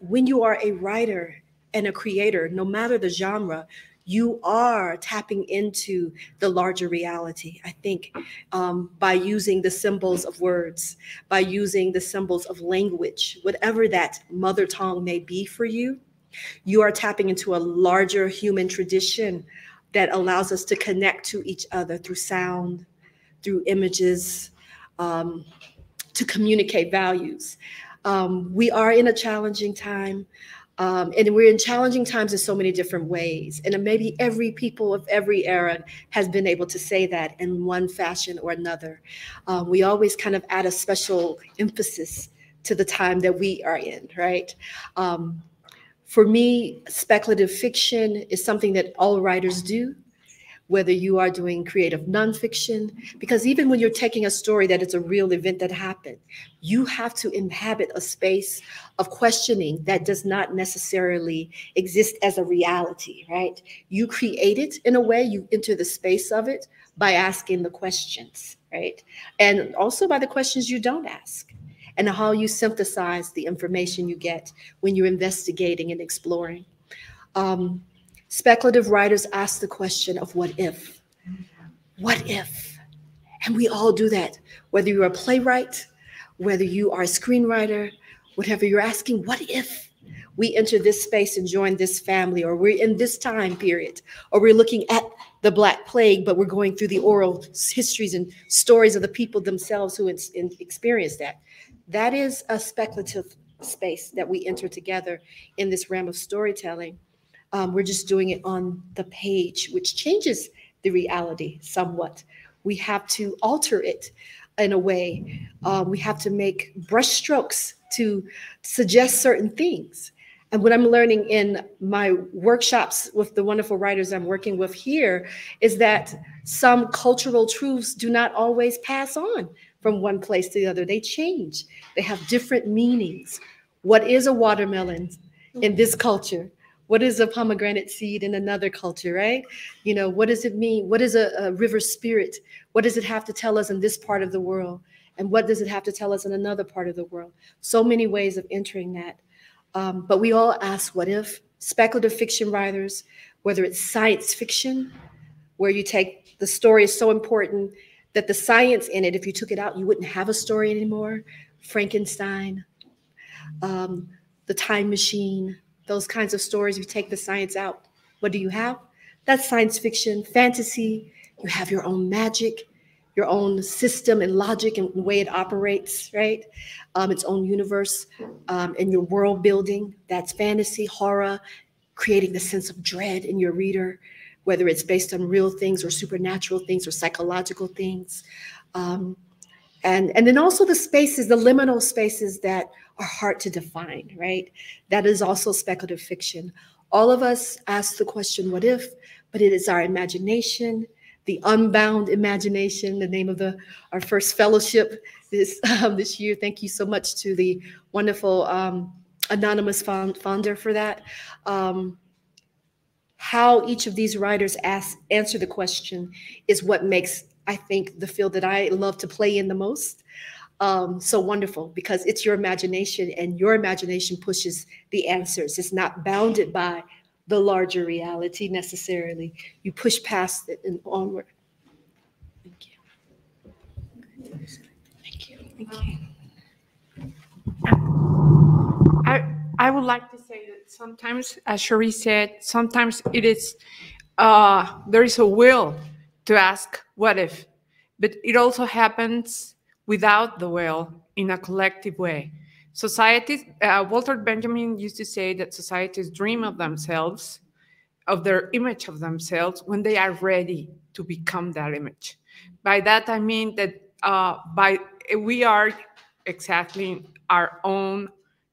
when you are a writer and a creator, no matter the genre, you are tapping into the larger reality. I think by using the symbols of words, by using the symbols of language, whatever that mother tongue may be for you, you are tapping into a larger human tradition that allows us to connect to each other through sound, through images, um, to communicate values. We are in a challenging time. And we're in challenging times in so many different ways. And maybe every people of every era has been able to say that in one fashion or another. We always kind of add a special emphasis to the time that we are in, right? Um, for me, speculative fiction is something that all writers do, whether you are doing creative nonfiction, because even when you're taking a story that it's a real event that happened, you have to inhabit a space of questioning that does not necessarily exist as a reality, right? You create it in a way, you enter the space of it by asking the questions, right? And also by the questions you don't ask, and how you synthesize the information you get when you're investigating and exploring. Um, Speculative writers ask the question of what if? What if? And we all do that, whether you're a playwright, whether you are a screenwriter, whatever you're asking, what if we enter this space and join this family, or we're in this time period, or we're looking at the Black Plague, but we're going through the oral histories and stories of the people themselves who experienced that. That is a speculative space that we enter together in this realm of storytelling. We're just doing it on the page, which changes the reality somewhat. We have to alter it in a way. We have to make brushstrokes to suggest certain things. And what I'm learning in my workshops with the wonderful writers I'm working with here is that some cultural truths do not always pass on from one place to the other. They change. They have different meanings. What is a watermelon in this culture? What is a pomegranate seed in another culture, right? You know, what does it mean? What is a river spirit? What does it have to tell us in this part of the world? And what does it have to tell us in another part of the world? So many ways of entering that. But we all ask, what if? Speculative fiction writers, whether it's science fiction, where you take the story is so important that the science in it, if you took it out, you wouldn't have a story anymore. Frankenstein, the Time Machine, those kinds of stories, you take the science out, what do you have? That's science fiction. Fantasy, you have your own magic, your own system and logic and the way it operates, right? Its own universe, and your world building. That's fantasy. Horror, creating the sense of dread in your reader, whether it's based on real things or supernatural things or psychological things. And then also the spaces, the liminal spaces that are hard to define, right? That is also speculative fiction. All of us ask the question, what if? But it is our imagination, the unbound imagination, the name of our first fellowship this year. Thank you so much to the wonderful anonymous founder for that. How each of these writers answer the question is what makes, I think, the field that I love to play in the most so wonderful, because it's your imagination, and your imagination pushes the answers. It's not bounded by the larger reality necessarily. You push past it and onward. Thank you. Thank you. Thank you. I would like to say that sometimes, as Sheree said, sometimes it is there is a will to ask what if, but it also happens without the will in a collective way. Societies, Walter Benjamin used to say that societies dream of themselves, of their image of themselves, when they are ready to become that image. By that I mean that we are exactly in our own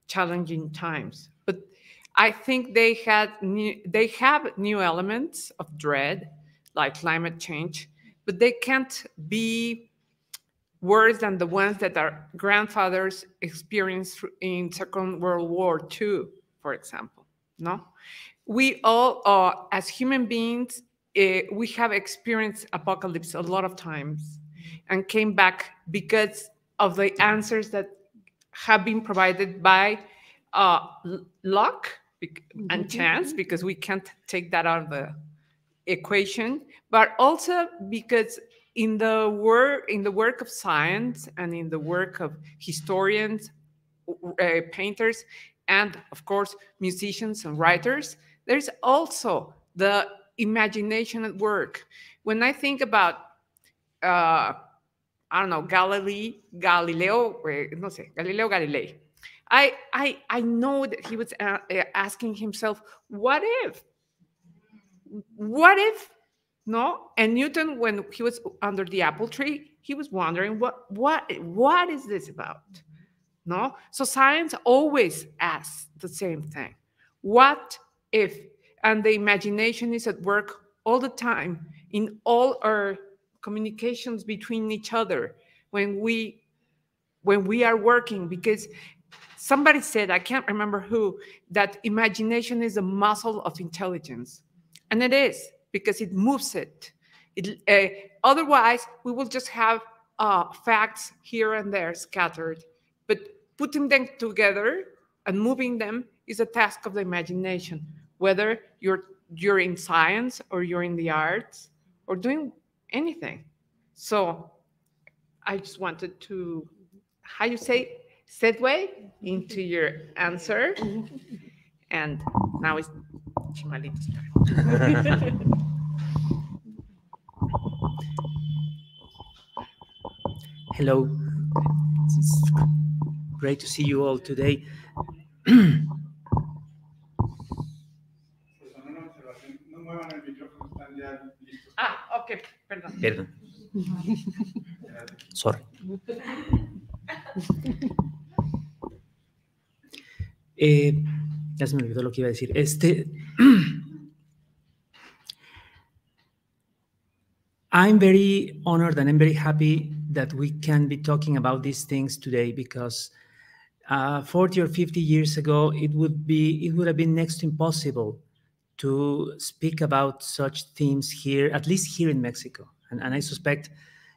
challenging times, but I think they have new elements of dread, like climate change, but they can't be worse than the ones that our grandfathers experienced in Second World War II, for example. No, we all, as human beings, we have experienced apocalypse a lot of times and came back because of the answers that have been provided by luck and chance, because we can't take that out of the equation, but also because in the work of science and in the work of historians, painters, and of course musicians and writers, there's also the imagination at work. When I think about I don't know, Galileo Galilei, I know that he was asking himself, what if? What if? No? And Newton, when he was under the apple tree, he was wondering, what is this about? No? So science always asks the same thing. What if? And the imagination is at work all the time in all our communications between each other when we are working, because somebody said, I can't remember who, that imagination is a muscle of intelligence. And it is, because it moves it. Otherwise, we will just have facts here and there scattered. But putting them together and moving them is a task of the imagination, whether you're in science or you're in the arts or doing anything. So I just wanted to, how you say, segue into your answer. And now it's Chimalito's turn. Hello. It's great to see you all today. Okay, perdón. Perdón. Sorry. Ya se me olvidó lo que iba a decir. I'm very honored and I'm very happy that we can be talking about these things today, because 40 or 50 years ago, it would have been next to impossible to speak about such themes here, at least here in Mexico. And I suspect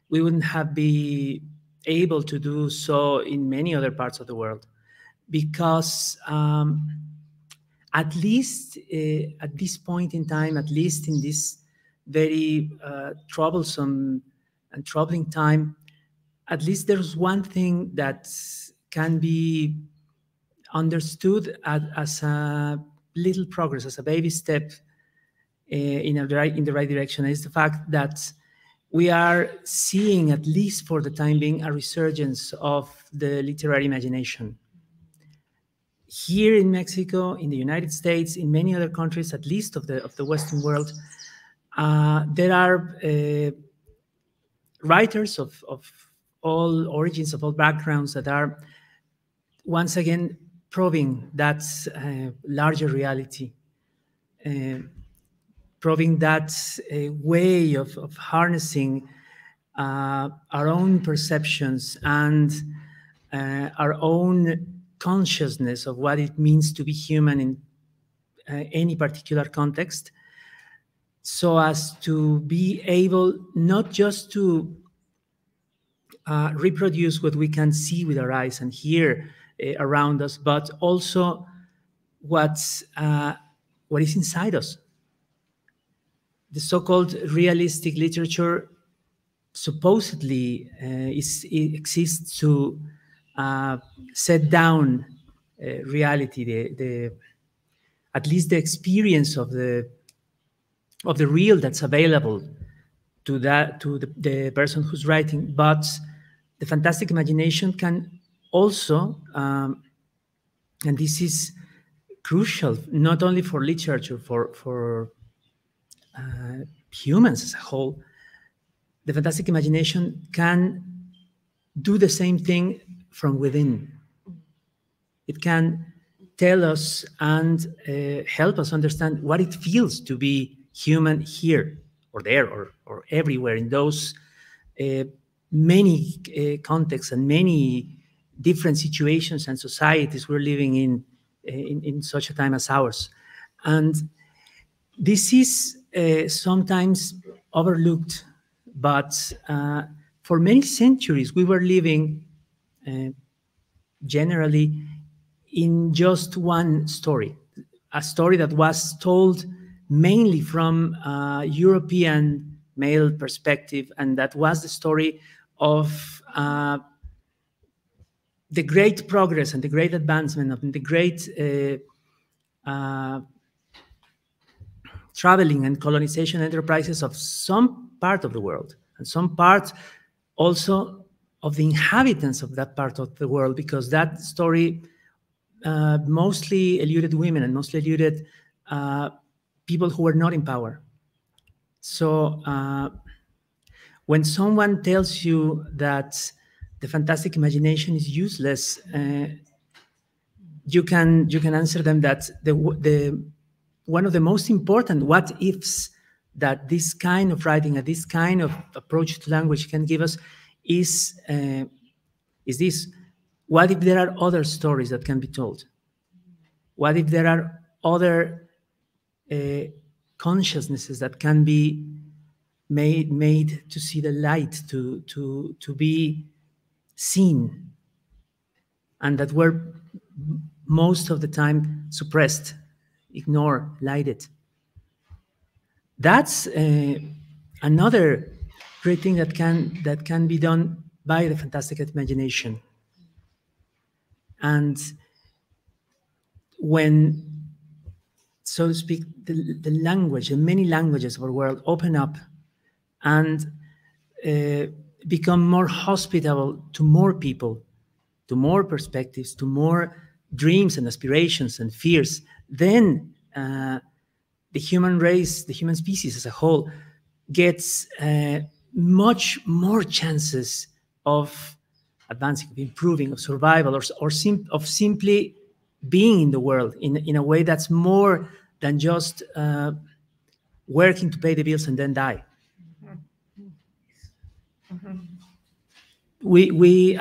we wouldn't have been able to do so in many other parts of the world, because at least at this point in time, at least in this very troublesome and troubling time, at least there's one thing that can be understood as a little progress, as a baby step in the right direction, is the fact that we are seeing, at least for the time being, a resurgence of the literary imagination. Here in Mexico, in the United States, in many other countries, at least of the Western world, there are writers of all origins, of all backgrounds, that are once again probing that larger reality, probing that way of harnessing our own perceptions and our own consciousness of what it means to be human in any particular context, so as to be able not just to reproduce what we can see with our eyes and hear around us, but also what is inside us. The so-called realistic literature supposedly exists to set down reality, at least the experience of the real that's available to the person who's writing. But the fantastic imagination can also, and this is crucial, not only for literature, for humans as a whole, the fantastic imagination can do the same thing from within. It can tell us and help us understand what it feels to be human here or there or everywhere in those many contexts and many different situations and societies we're living in such a time as ours. And this is sometimes overlooked, but for many centuries we were living generally in just one story, a story that was told mainly from a European male perspective, and that was the story of the great progress and the great advancement of the great traveling and colonization enterprises of some part of the world, and some part also of the inhabitants of that part of the world, because that story mostly eluded women and mostly eluded people who were not in power. So when someone tells you that the fantastic imagination is useless, you can answer them that one of the most important what ifs that this kind of writing and this kind of approach to language can give us is this: what if there are other stories that can be told? What if there are other consciousnesses that can be made to see the light, to be seen, and that were most of the time suppressed, ignored, lighted? That's another great thing that can be done by the fantastic imagination. And when, so to speak, the language, the many languages of our world open up and become more hospitable to more people, to more perspectives, to more dreams and aspirations and fears, then the human race, the human species as a whole, gets much more chances of advancing, of improving, of survival, of simply being in the world in a way that's more than just working to pay the bills and then die.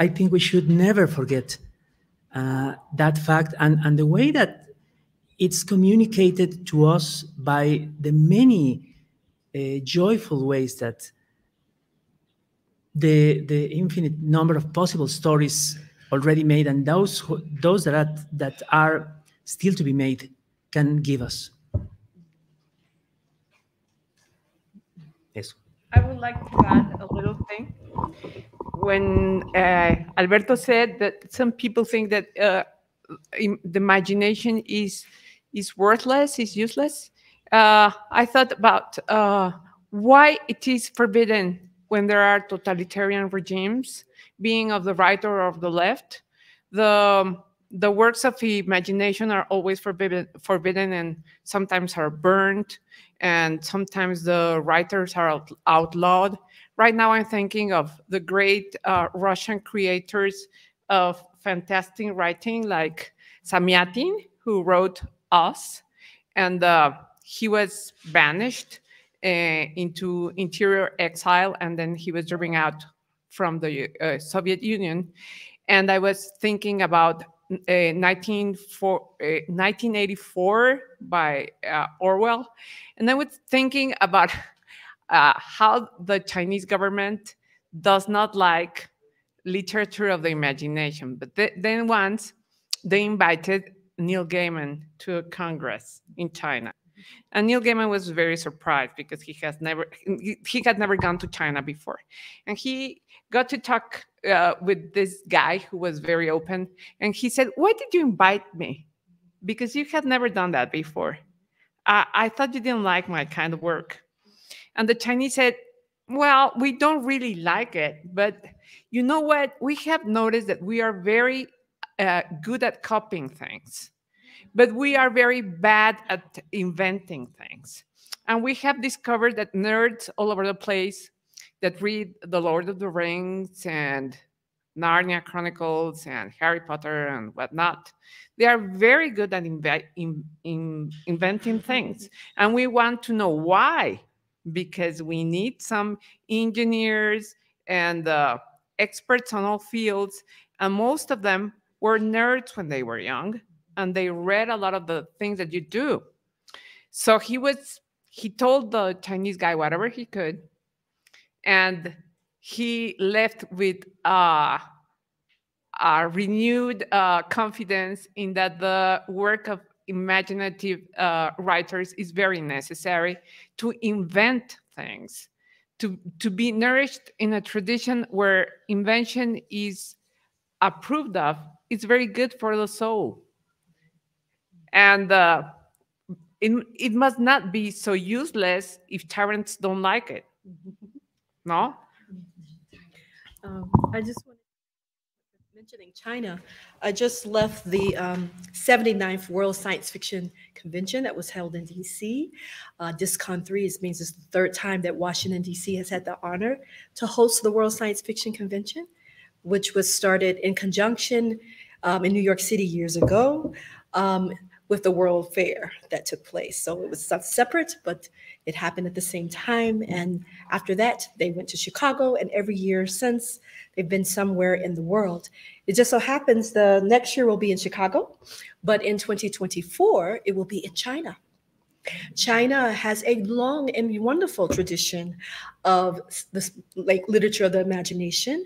I think we should never forget that fact, and the way that it's communicated to us by the many joyful ways that the infinite number of possible stories already made and those that are still to be made can give us. Yes. I would like to add a little thing. When Alberto said that some people think that the imagination is worthless, is useless, I thought about why it is forbidden when there are totalitarian regimes, being of the right or of the left. The works of imagination are always forbidden and sometimes are burned, and sometimes the writers are outlawed. Right now, I'm thinking of the great Russian creators of fantastic writing, like Samyatin, who wrote Us, and he was banished into interior exile, and then he was driven out from the Soviet Union. And I was thinking about 1984 by Orwell, and I was thinking about how the Chinese government does not like literature of the imagination. But then once they invited Neil Gaiman to a Congress in China. And Neil Gaiman was very surprised because he had never gone to China before. And he got to talk with this guy who was very open. And he said, "Why did you invite me? Because you had never done that before. I thought you didn't like my kind of work." And the Chinese said, "Well, we don't really like it, but you know what? We have noticed that we are very good at copying things, but we are very bad at inventing things. And we have discovered that nerds all over the place that read The Lord of the Rings and Narnia Chronicles and Harry Potter and whatnot, they are very good at inventing things. And we want to know why, because we need some engineers and experts on all fields. And most of them were nerds when they were young, and they read a lot of the things that you do." So he told the Chinese guy whatever he could, and he left with renewed confidence in that the work of imaginative writers is very necessary to invent things, to be nourished in a tradition where invention is approved of. It's very good for the soul. And it must not be so useless if tyrants don't like it. No? I just want to mentioning China. I just left the 79th World Science Fiction Convention that was held in DC. DISCON 3 means it's the third time that Washington, DC has had the honor to host the World Science Fiction Convention, which was started in conjunction in New York City years ago with the World Fair that took place. So it was separate, but it happened at the same time. And after that, they went to Chicago, and every year since, they've been somewhere in the world. It just so happens the next year will be in Chicago, but in 2024, it will be in China. China has a long and wonderful tradition of this, like, literature of the imagination,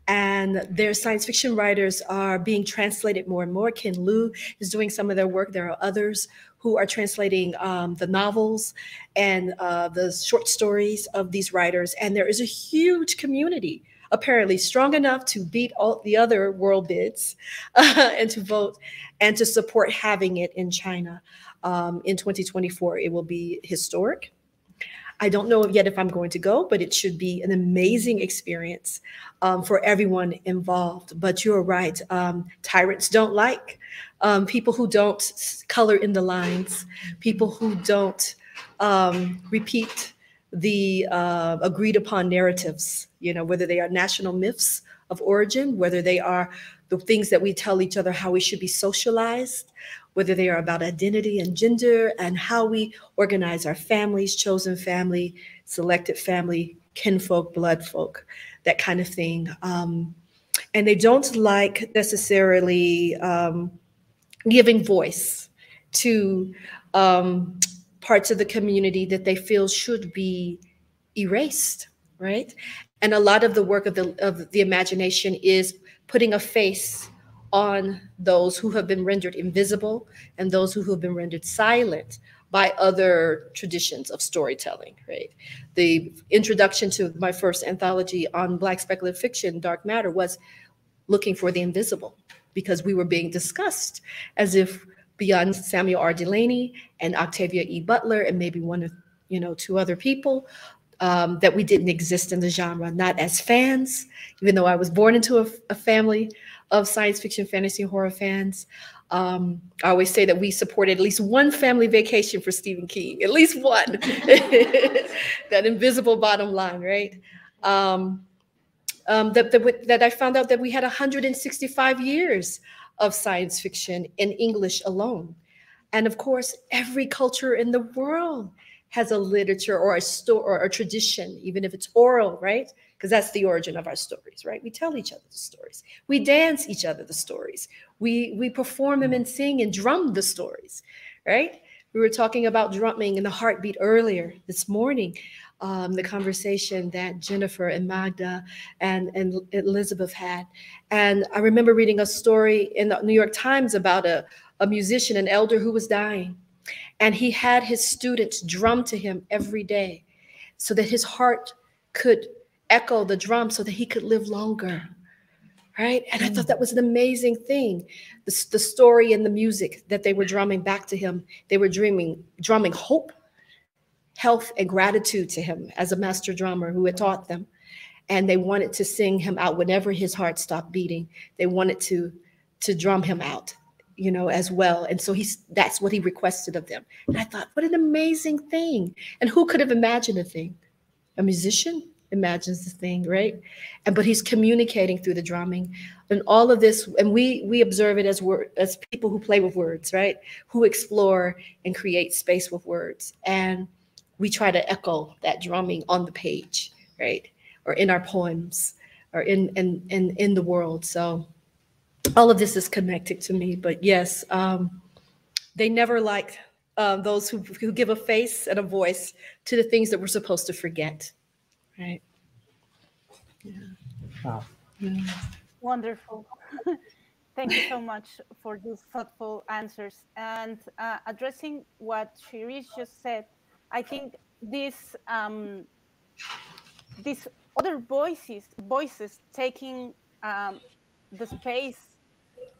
and their science fiction writers are being translated more and more. Ken Liu is doing some of their work. There are others who are translating the novels and the short stories of these writers, and there is a huge community, apparently strong enough to beat all the other world bids and to vote and to support having it in China. In 2024, it will be historic. I don't know yet if I'm going to go, but it should be an amazing experience for everyone involved. But you're right. Tyrants don't like people who don't color in the lines, people who don't repeat the agreed upon narratives, you know, whether they are national myths of origin, whether they are the things that we tell each other how we should be socialized, whether they are about identity and gender and how we organize our families, chosen family, selected family, kinfolk, blood folk, that kind of thing. And they don't like necessarily giving voice to parts of the community that they feel should be erased, right? And a lot of the work of the imagination is putting a face on those who have been rendered invisible and those who have been rendered silent by other traditions of storytelling, right? The introduction to my first anthology on Black speculative fiction, Dark Matter, was looking for the invisible, because we were being discussed as if beyond Samuel R. Delaney and Octavia E. Butler and maybe one of, you know, two other people, that we didn't exist in the genre, not as fans, even though I was born into a family of science fiction, fantasy, and horror fans. I always say that we supported at least one family vacation for Stephen King, at least one. That invisible bottom line, right? That I found out that we had 165 years of science fiction in English alone. And of course, every culture in the world has a literature or a story or a tradition, even if it's oral, right? Because that's the origin of our stories, right? We tell each other the stories. We dance each other the stories. We perform them and sing and drum the stories, right? We were talking about drumming and the heartbeat earlier this morning, the conversation that Jennifer and Magda and Elizabeth had. And I remember reading a story in the New York Times about a musician, an elder who was dying. And he had his students drum to him every day so that his heart could echo the drum so that he could live longer, right? And I thought that was an amazing thing. The story and the music that they were drumming back to him, they were drumming hope, health, and gratitude to him as a master drummer who had taught them. And they wanted to sing him out whenever his heart stopped beating. They wanted to drum him out, you know, as well. And so that's what he requested of them. And I thought, what an amazing thing. And who could have imagined a thing? A musician imagines the thing, right? But he's communicating through the drumming and all of this. And we observe it as people who play with words, right? Who explore and create space with words. And we try to echo that drumming on the page, right? Or in our poems or in the world. So all of this is connected to me, but yes, they never like those who give a face and a voice to the things that we're supposed to forget, right? Yeah. Wow. Yeah. Wonderful. Thank you so much for these thoughtful answers. And addressing what Sheree just said, I think these other voices taking the space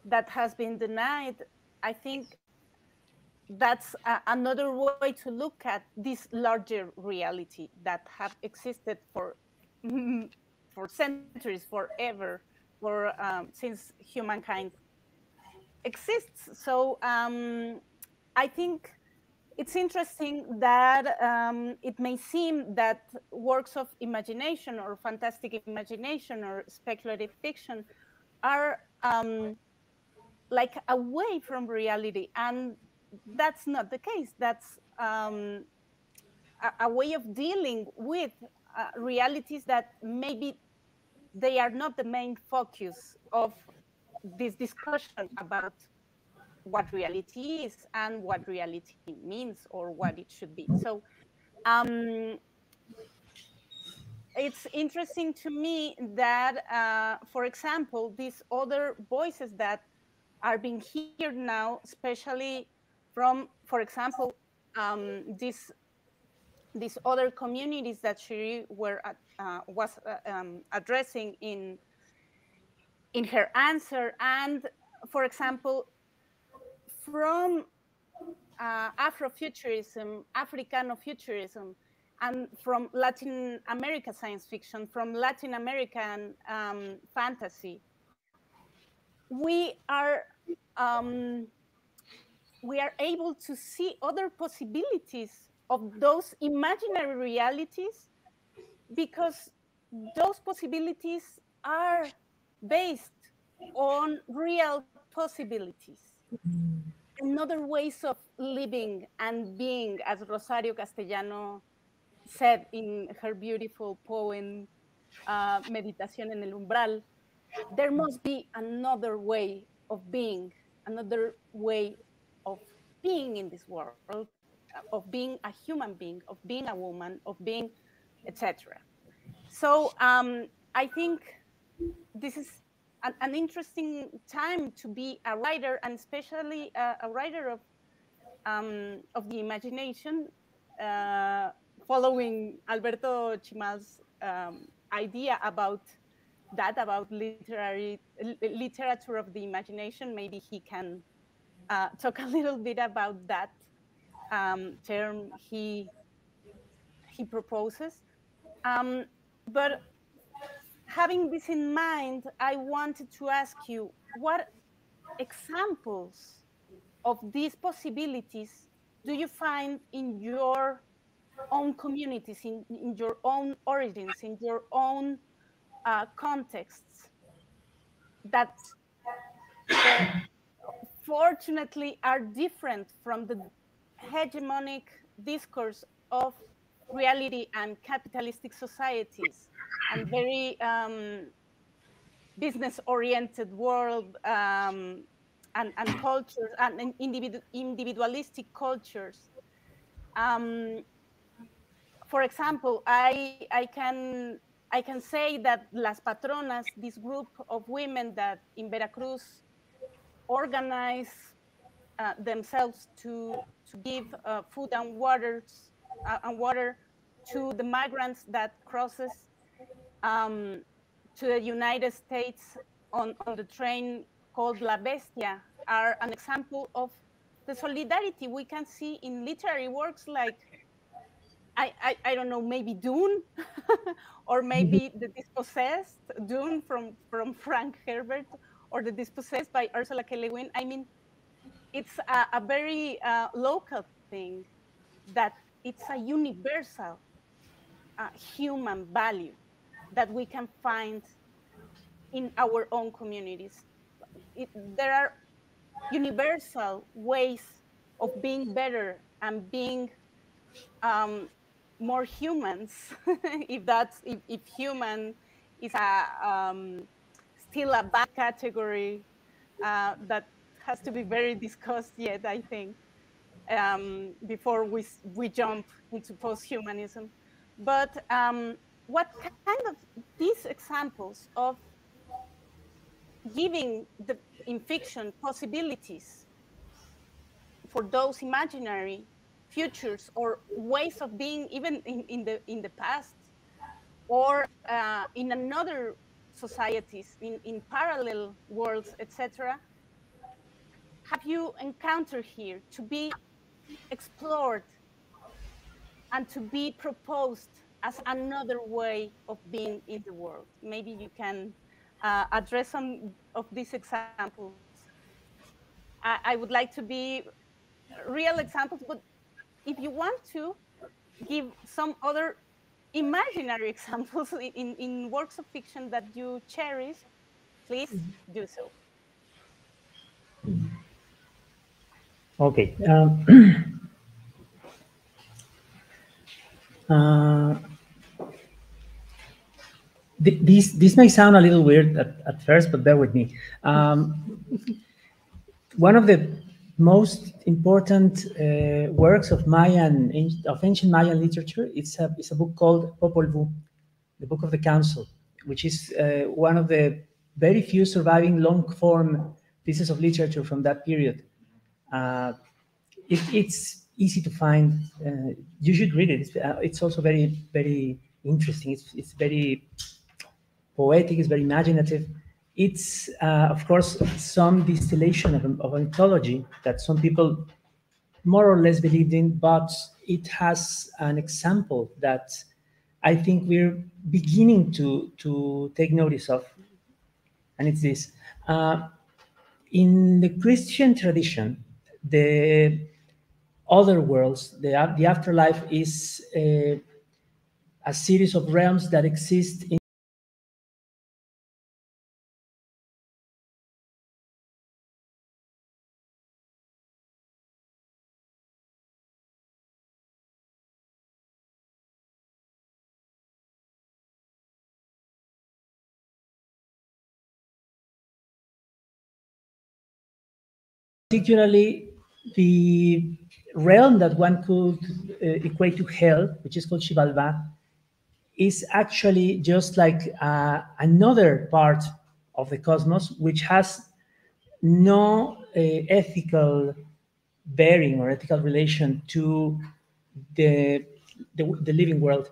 that has been denied, I think that's another way to look at this larger reality that have existed for centuries, forever, for since humankind exists. So I think it's interesting that it may seem that works of imagination or fantastic imagination or speculative fiction are like away from reality, and that's not the case. That's a way of dealing with realities that maybe they are not the main focus of this discussion about what reality is and what reality means or what it should be. So it's interesting to me that, for example, these other voices that are being heard now, especially from, for example, these other communities that Sheree was addressing in her answer, and, for example, from Afrofuturism, Africanofuturism, and from Latin America science fiction, from Latin American fantasy, we are able to see other possibilities of those imaginary realities, because those possibilities are based on real possibilities and other ways of living and being, as Rosario Castellano said in her beautiful poem, Meditación en el Umbral. There must be another way of being, another way of being in this world, of being a human being, of being a woman, of being, etc. So I think this is an interesting time to be a writer, and especially a writer of the imagination, following Alberto Chimal's idea about that, about literature of the imagination. Maybe he can talk a little bit about that term he proposes. But having this in mind, I wanted to ask you, what examples of these possibilities do you find in your own communities, in your own origins, in your own contexts, that fortunately are different from the hegemonic discourse of reality and capitalistic societies and very business-oriented world and cultures and individualistic cultures? For example, I can say that Las Patronas, this group of women that in Veracruz organize themselves to give food and water to the migrants that crosses to the United States on the train called La Bestia, are an example of the solidarity we can see in literary works like, I don't know, maybe Dune, or maybe The Dispossessed, Dune from Frank Herbert, or The Dispossessed by Ursula K. Le Guin. I mean, it's a very local thing, that it's a universal human value that we can find in our own communities. There are universal ways of being better and being more humans, if human is still a bad category that has to be very discussed yet, I think, before we jump into post-humanism. But what kind of these examples of giving in fiction possibilities for those imaginary futures or ways of being, even in the past, or in another societies, in parallel worlds, etc., have you encountered here to be explored and to be proposed as another way of being in the world? Maybe you can address some of these examples. I would like to be real examples, but if you want to give some other imaginary examples in works of fiction that you cherish, please do so. Okay. This may sound a little weird at first, but bear with me. One of the most important works of ancient Mayan literature is a book called Popol Vuh, the Book of the Council, which is one of the very few surviving long-form pieces of literature from that period. It's easy to find. You should read it. It's also very, very interesting. It's very poetic. It's very imaginative. It's, of course, some distillation of a mythology that some people more or less believed in, but it has an example that I think we're beginning to take notice of, and it's this. In the Christian tradition, the other worlds, the afterlife is a series of realms that exist in particularly the realm that one could equate to hell, which is called Xibalbá, is actually just like another part of the cosmos, which has no ethical bearing or ethical relation to the living world.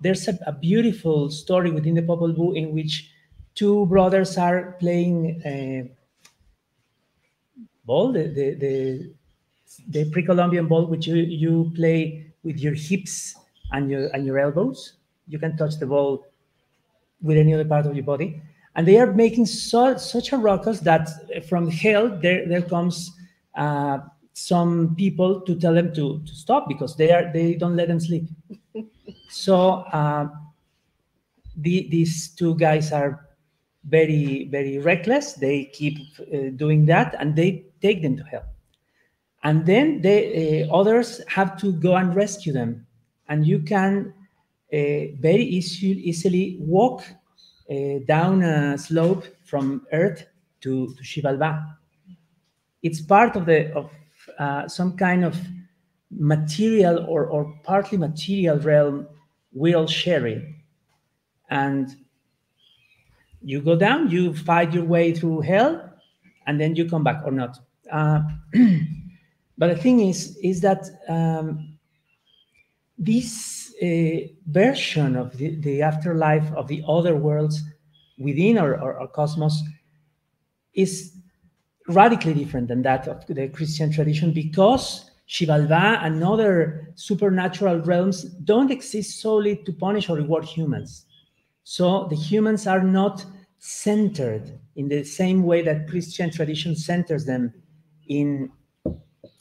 There's a beautiful story within the Popol Vuh in which two brothers are playing ball, the pre-Columbian ball, which you play with your hips and your elbows. You can touch the ball with any other part of your body. And they are making such a ruckus that from hell there comes some people to tell them to stop because they don't let them sleep. So these two guys are very, very reckless. They keep doing that, and they take them to hell. And then others have to go and rescue them. And you can very easily walk down a slope from Earth to Xibalbá. It's part of some kind of material or partly material realm we're all sharing. And you go down, you fight your way through hell, and then you come back or not. But the thing is that this version of the afterlife of the other worlds within our cosmos is radically different than that of the Christian tradition, because Xibalbá and other supernatural realms don't exist solely to punish or reward humans. So the humans are not centered in the same way that Christian tradition centers them in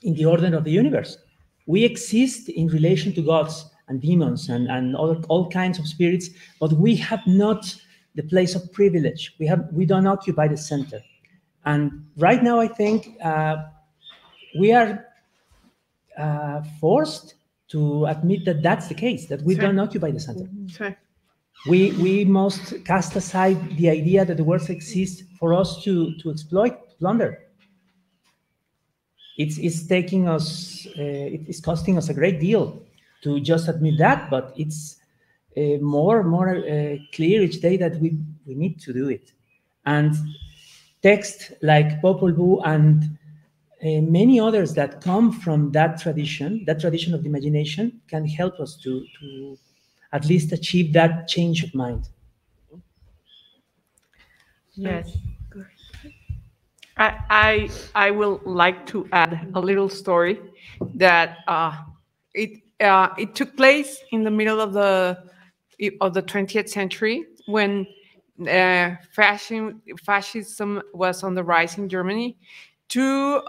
the order of the universe. We exist in relation to gods and demons and all kinds of spirits, but we have not the place of privilege. We don't occupy the center. And right now, I think we are forced to admit that that's the case, that we don't occupy the center. We must cast aside the idea that the world exists for us to exploit, plunder. It's taking us, it is costing us a great deal to just admit that, but it's more clear each day that we need to do it. And texts like Popol Vuh and many others that come from that tradition of the imagination, can help us to at least achieve that change of mind. Yes. I will like to add a little story that it took place in the middle of the 20th century when fascism was on the rise in Germany. Two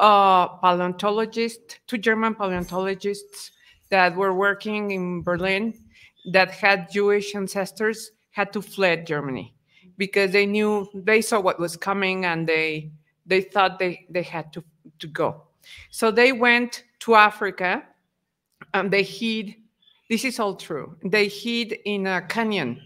German paleontologists that were working in Berlin that had Jewish ancestors had to flee Germany because they saw what was coming, and they thought they had to go. So they went to Africa, and they hid. This is all true. They hid in a canyon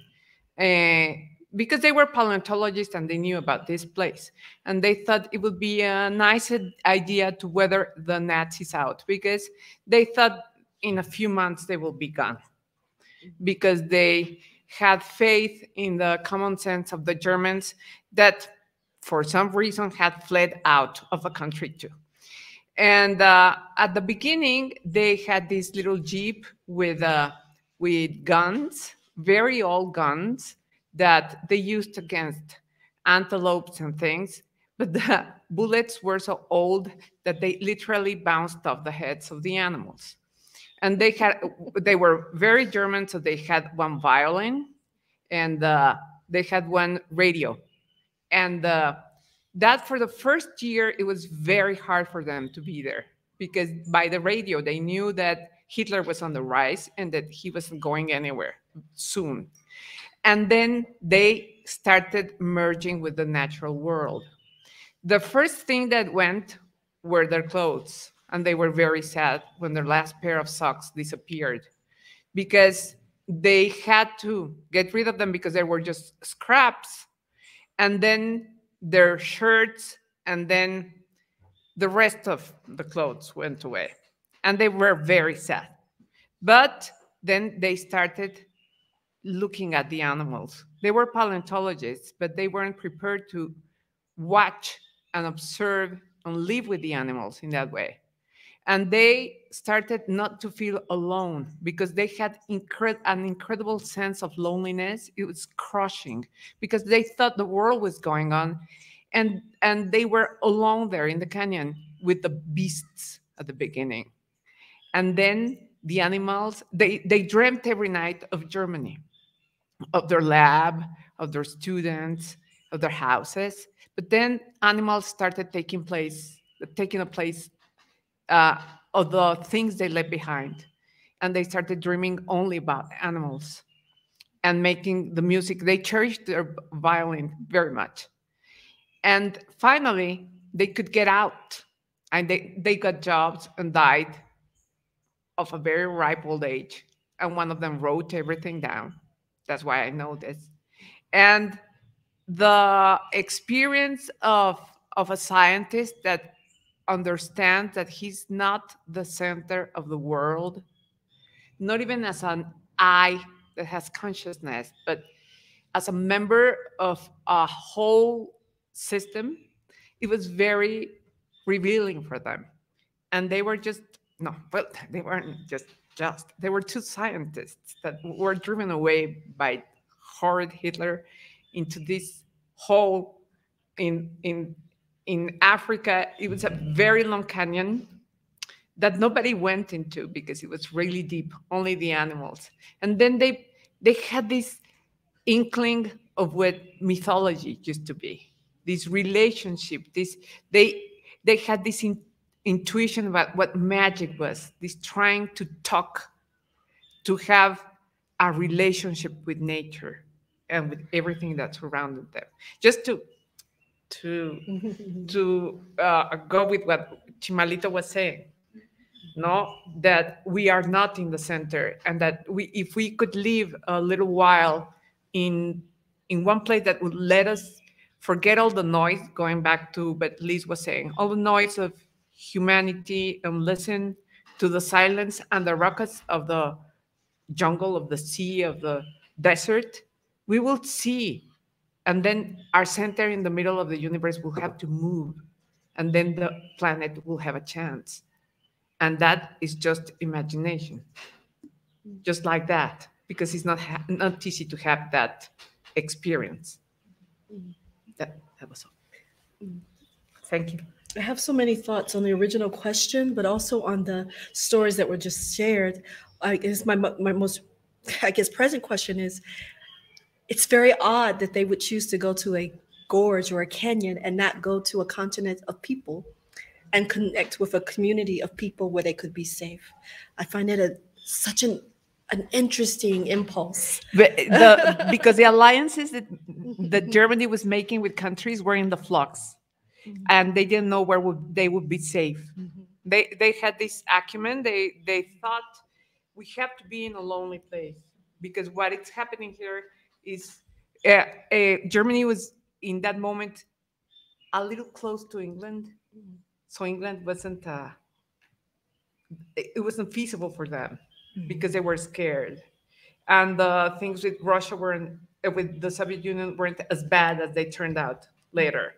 because they were paleontologists and they knew about this place. And they thought it would be a nice idea to weather the Nazis out, because they thought in a few months they will be gone, because they had faith in the common sense of the Germans that for some reason had fled out of the country too. And at the beginning, they had this little Jeep with guns, very old guns that they used against antelopes and things. But the bullets were so old that they literally bounced off the heads of the animals. And they were very German, so they had one violin, and they had one radio. And that for the first year, it was very hard for them to be there, because by the radio, they knew that Hitler was on the rise and that he wasn't going anywhere soon. And then they started merging with the natural world. The first thing that went were their clothes. And they were very sad when their last pair of socks disappeared, because they had to get rid of them because they were just scraps. And then their shirts, and then the rest of the clothes went away. And they were very sad. But then they started looking at the animals. They were paleontologists, but they weren't prepared to watch and observe and live with the animals in that way. And they started not to feel alone, because they had an incredible sense of loneliness. It was crushing, because they thought the world was going on, and they were alone there in the canyon with the beasts at the beginning. And then the animals, they dreamt every night of Germany, of their lab, of their students, of their houses. But then animals started taking a place of the things they left behind. And they started dreaming only about animals and making the music. They cherished their violin very much. And finally, they could get out, and they got jobs and died of a very ripe old age. And one of them wrote everything down. That's why I know this. And the experience of a scientist that understands that he's not the center of the world, not even as an I that has consciousness, but as a member of a whole system, it was very revealing for them. And they were they weren't just. They were two scientists that were driven away by horrid Hitler into this hole in Africa. It was a very long canyon that nobody went into because it was really deep, only the animals. And then they had this inkling of what mythology used to be, this relationship, they had this intuition about what magic was, this trying to talk, to have a relationship with nature and with everything that surrounded them. Just to go with what Chimalito was saying, no, that we are not in the center, and that if we could live a little while in one place that would let us forget all the noise, going back to what Liz was saying, all the noise of humanity, and listen to the silence and the ruckus of the jungle, of the sea, of the desert, we will see And then our center in the middle of the universe will have to move. And then the planet will have a chance. And that is just imagination. Just like that. Because it's not easy to have that experience. That was all. Thank you. I have so many thoughts on the original question, but also on the stories that were just shared. I guess my most, present question is, it's very odd that they would choose to go to a gorge or a canyon and not go to a continent of people and connect with a community of people where they could be safe. I find it such an interesting impulse. Because the alliances that Germany was making with countries were in the flux. And they didn't know where they would be safe. They had this acumen. They thought we have to be in a lonely place, because what is happening here is Germany was in that moment a little close to England, so England wasn't it wasn't feasible for them because they were scared, and things with Russia with the Soviet Union weren't as bad as they turned out later.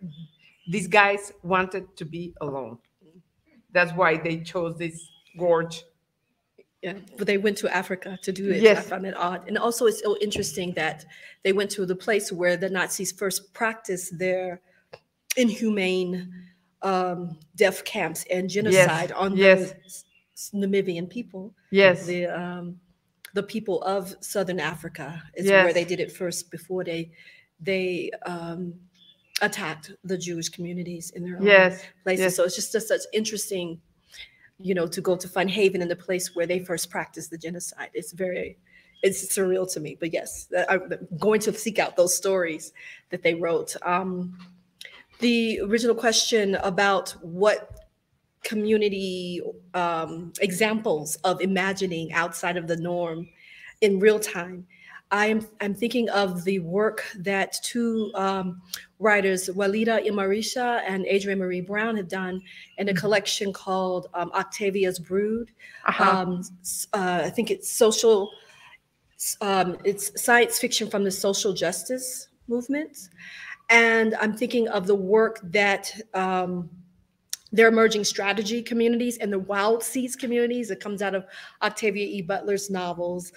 These guys wanted to be alone. That's why they chose this gorge. Yeah, but they went to Africa to do it. Yes. I found it odd. And also it's so interesting that they went to the place where the Nazis first practiced their inhumane death camps and genocide on the Namibian people. Yes. The people of Southern Africa is where they did it first before they attacked the Jewish communities in their own places. Yes. So it's just such interesting, to go to find haven in the place where they first practiced the genocide. It's surreal to me. But yes, I'm going to seek out those stories that they wrote. The original question about what community examples of imagining outside of the norm in real time. I'm thinking of the work that two writers, Walida Imarisha and Adrienne Marie Brown, have done in a collection called Octavia's Brood. I think it's it's science fiction from the social justice movement. And I'm thinking of the work that their emerging strategy communities and the wild seeds communities that comes out of Octavia E. Butler's novels,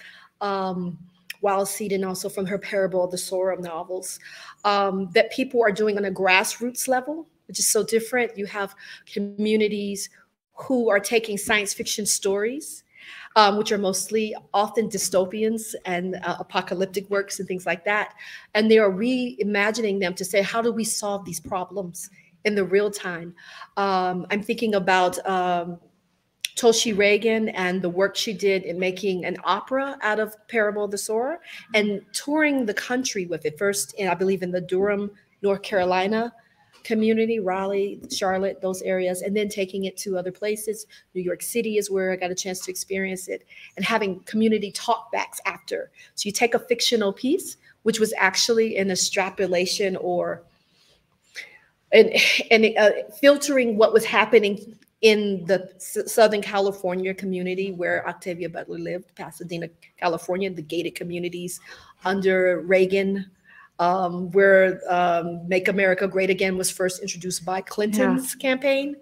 Wild Seed, and also from her Parable of the Sorrow novels, that people are doing on a grassroots level, which is so different. You have communities who are taking science fiction stories, which are mostly often dystopians and apocalyptic works and things like that. And they are reimagining them to say, how do we solve these problems in the real time? I'm thinking about Toshi Reagan and the work she did in making an opera out of Parable of the Sorrow and touring the country with it. First, I believe in the Durham, North Carolina community, Raleigh, Charlotte, those areas, and then taking it to other places. New York City is where I got a chance to experience it, and having community talkbacks after. So you take a fictional piece, which was actually an extrapolation or filtering what was happening in the Southern California community where Octavia Butler lived, Pasadena, California, the gated communities under Reagan, where Make America Great Again was first introduced by Clinton's campaign.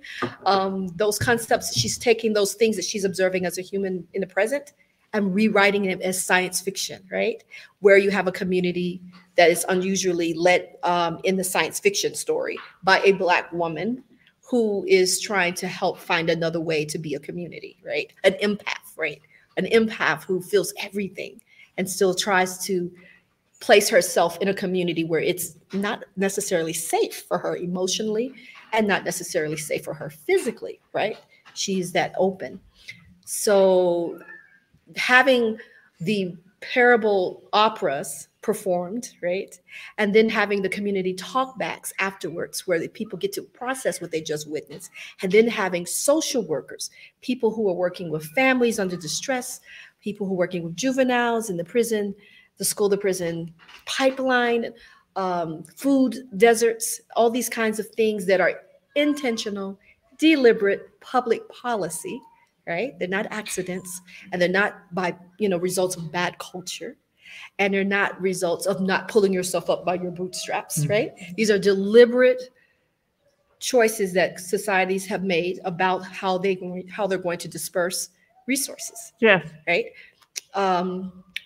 Those concepts, she's taking those things that she's observing as a human in the present and rewriting them as science fiction, right? Where you have a community that is unusually led in the science fiction story by a Black woman who is trying to help find another way to be a community, right? An empath, right? An empath who feels everything and still tries to place herself in a community where it's not necessarily safe for her emotionally and not necessarily safe for her physically, right? She's that open. So having the parable operas performed, right? And then having the community talkbacks afterwards where the people get to process what they just witnessed. And then having social workers, people who are working with families under distress, people who are working with juveniles in the prison, the school to prison pipeline, food deserts, all these kinds of things that are intentional, deliberate public policy, right? They're not accidents, and they're not by results of bad culture. And they're not results of not pulling yourself up by your bootstraps, right? These are deliberate choices that societies have made about how they're going to disperse resources. Yes. Right?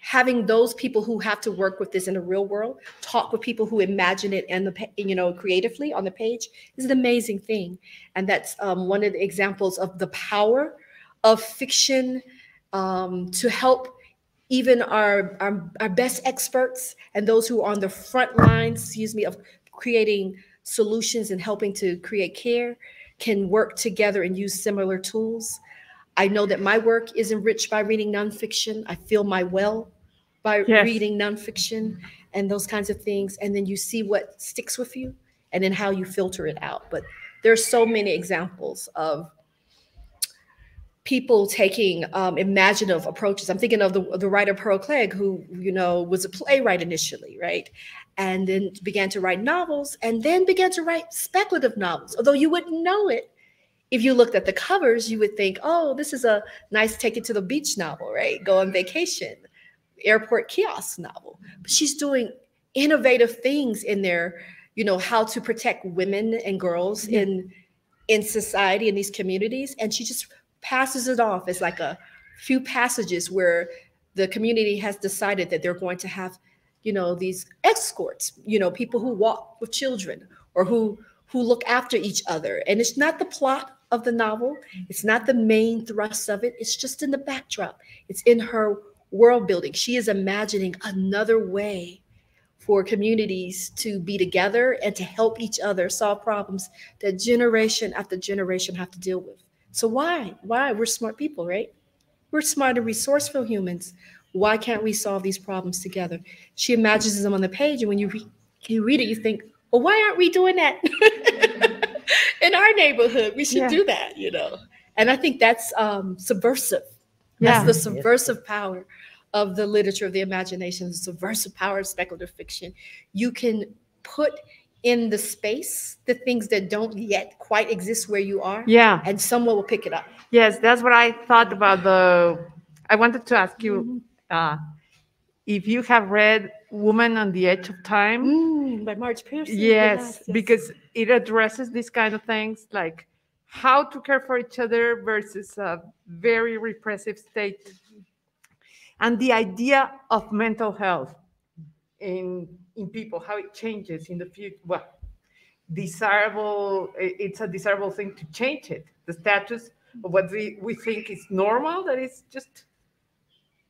Having those people who have to work with this in the real world, talk with people who imagine it and creatively on the page is an amazing thing. And that's one of the examples of the power of fiction to help even our best experts and those who are on the front lines, of creating solutions and helping to create care can work together and use similar tools. I know that my work is enriched by reading nonfiction. I feel my well by reading nonfiction and those kinds of things. And then you see what sticks with you and then how you filter it out. But there's so many examples of people taking imaginative approaches. I'm thinking of the writer Pearl Clegg, who, was a playwright initially, right? And then began to write novels and then began to write speculative novels. Although you wouldn't know it. If you looked at the covers, you would think, oh, this is a nice take it to the beach novel, right? Go on vacation, airport kiosk novel. But she's doing innovative things in there, how to protect women and girls in society, in these communities. And she just passes it off as like a few passages where the community has decided that they're going to have, these escorts, people who walk with children or who look after each other. And it's not the plot of the novel. It's not the main thrust of it. It's just in the backdrop. It's in her world building. She is imagining another way for communities to be together and to help each other solve problems that generation after generation have to deal with. So why? We're smart people, right? We're smart and resourceful humans. Why can't we solve these problems together? She imagines them on the page, and when you read it, you think, well, why aren't we doing that in our neighborhood? We should do that, And I think that's subversive. That's the subversive power of the literature of the imagination, the subversive power of speculative fiction. You can put in the space the things that don't yet quite exist where you are. Yeah. And someone will pick it up. Yes, that's what I thought about I wanted to ask you if you have read Woman on the Edge of Time. By Marge Pearson. Yes, because it addresses these kind of things like how to care for each other versus a very repressive state. And the idea of mental health in people, how it changes in the future. Well, it's a desirable thing to change it. The status of what we think is normal, that is just,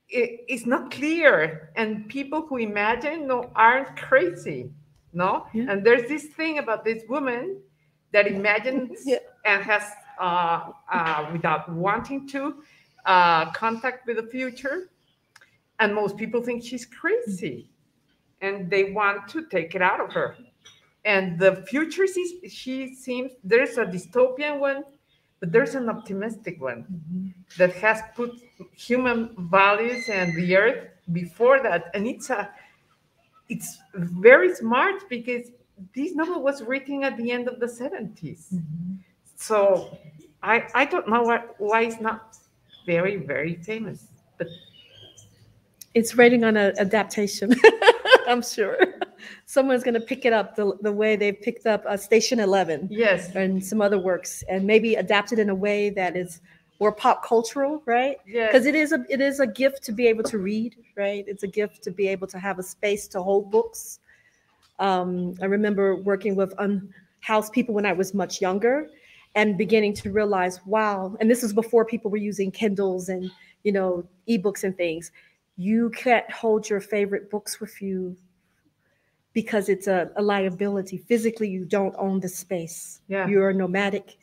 it's not clear. And people who imagine aren't crazy, no? Yeah. And there's this thing about this woman that imagines and has, without wanting to, contact with the future. And most people think she's crazy. And they want to take it out of her. And the future, she seems, there's a dystopian one, but there's an optimistic one that has put human values and the earth before that. And it's very smart because this novel was written at the end of the 70s. So I don't know why it's not very, very famous, but it's writing on an adaptation. I'm sure someone's going to pick it up the way they picked up Station 11. Yes. And some other works, and maybe adapt it in a way that is more pop cultural, right? Yes. Because it is a gift to be able to read, right? It's a gift to be able to have a space to hold books. I remember working with unhoused people when I was much younger and beginning to realize, wow, and this is before people were using Kindles and, ebooks and things. You can't hold your favorite books with you because it's a liability. Physically, you don't own the space. Yeah. You're nomadic,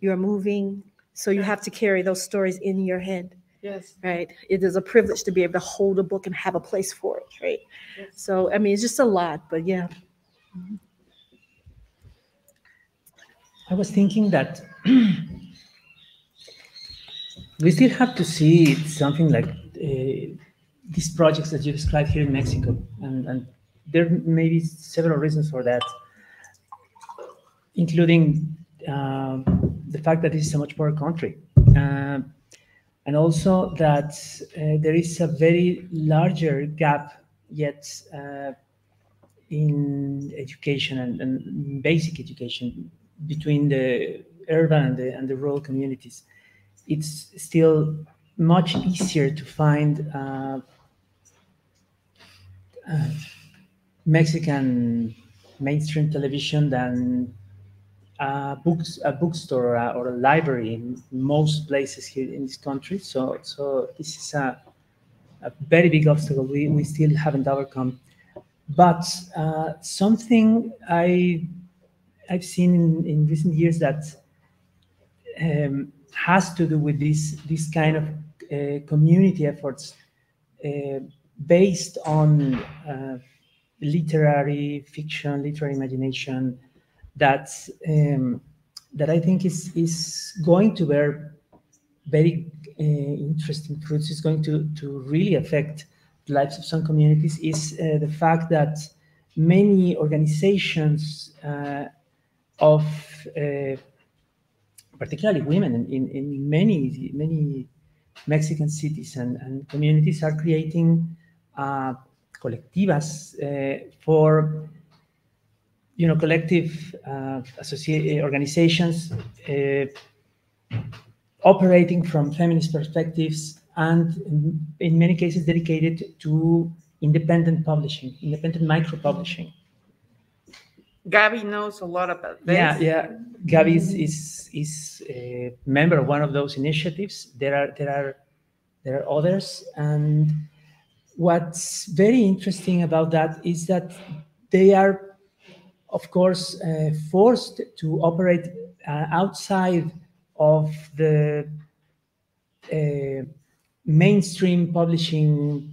you're moving, so you have to carry those stories in your head. Yes. Right. It is a privilege to be able to hold a book and have a place for it. Right. Yes. So, I mean, it's just a lot, but yeah. I was thinking that we still have to see something like these projects that you described here in Mexico, and there may be several reasons for that, including the fact that this is a much poorer country, and also that there is a very larger gap yet in education and basic education between the urban and the rural communities. It's still much easier to find Mexican mainstream television than a bookstore or a library in most places here in this country. So this is a very big obstacle we still haven't overcome. But something I've seen in recent years that has to do with this kind of community efforts based on literary fiction, literary imagination, that I think is going to bear very interesting fruits. Is going to really affect the lives of some communities. Is the fact that many organizations of particularly women in many Mexican cities and communities are creating colectivas for collective organizations operating from feminist perspectives and in many cases dedicated to independent publishing, independent micro publishing. Gabby knows a lot about this. Yeah. Gabby is a member of one of those initiatives. There are others, and what's very interesting about that is that they are, of course, forced to operate outside of the mainstream publishing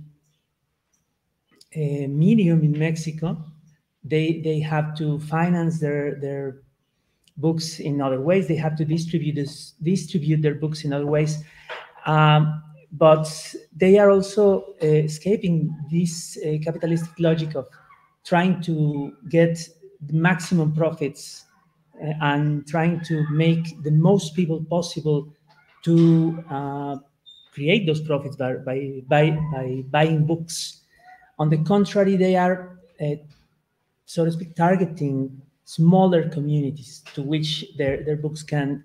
medium in Mexico. They have to finance their books in other ways. They have to distribute their books in other ways. But they are also escaping this capitalistic logic of trying to get the maximum profits and trying to make the most people possible to create those profits by buying books. On the contrary, they are, so to speak, targeting smaller communities to which their books can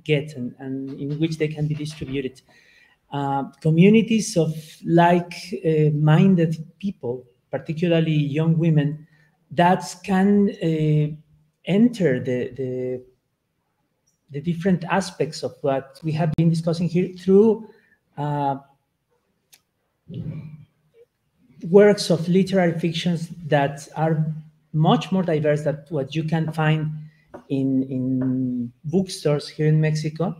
get and in which they can be distributed. Communities of like-minded people, particularly young women, that can enter the different aspects of what we have been discussing here through works of literary fictions that are much more diverse than what you can find in bookstores here in Mexico,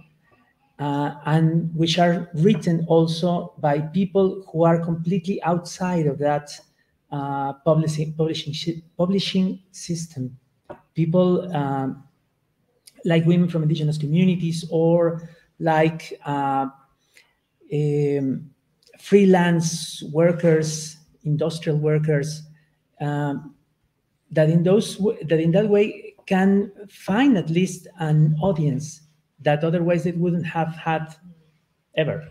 and which are written also by people who are completely outside of that publishing system. People like women from indigenous communities, or like freelance workers, industrial workers, that in that way can find at least an audience that otherwise they wouldn't have had ever.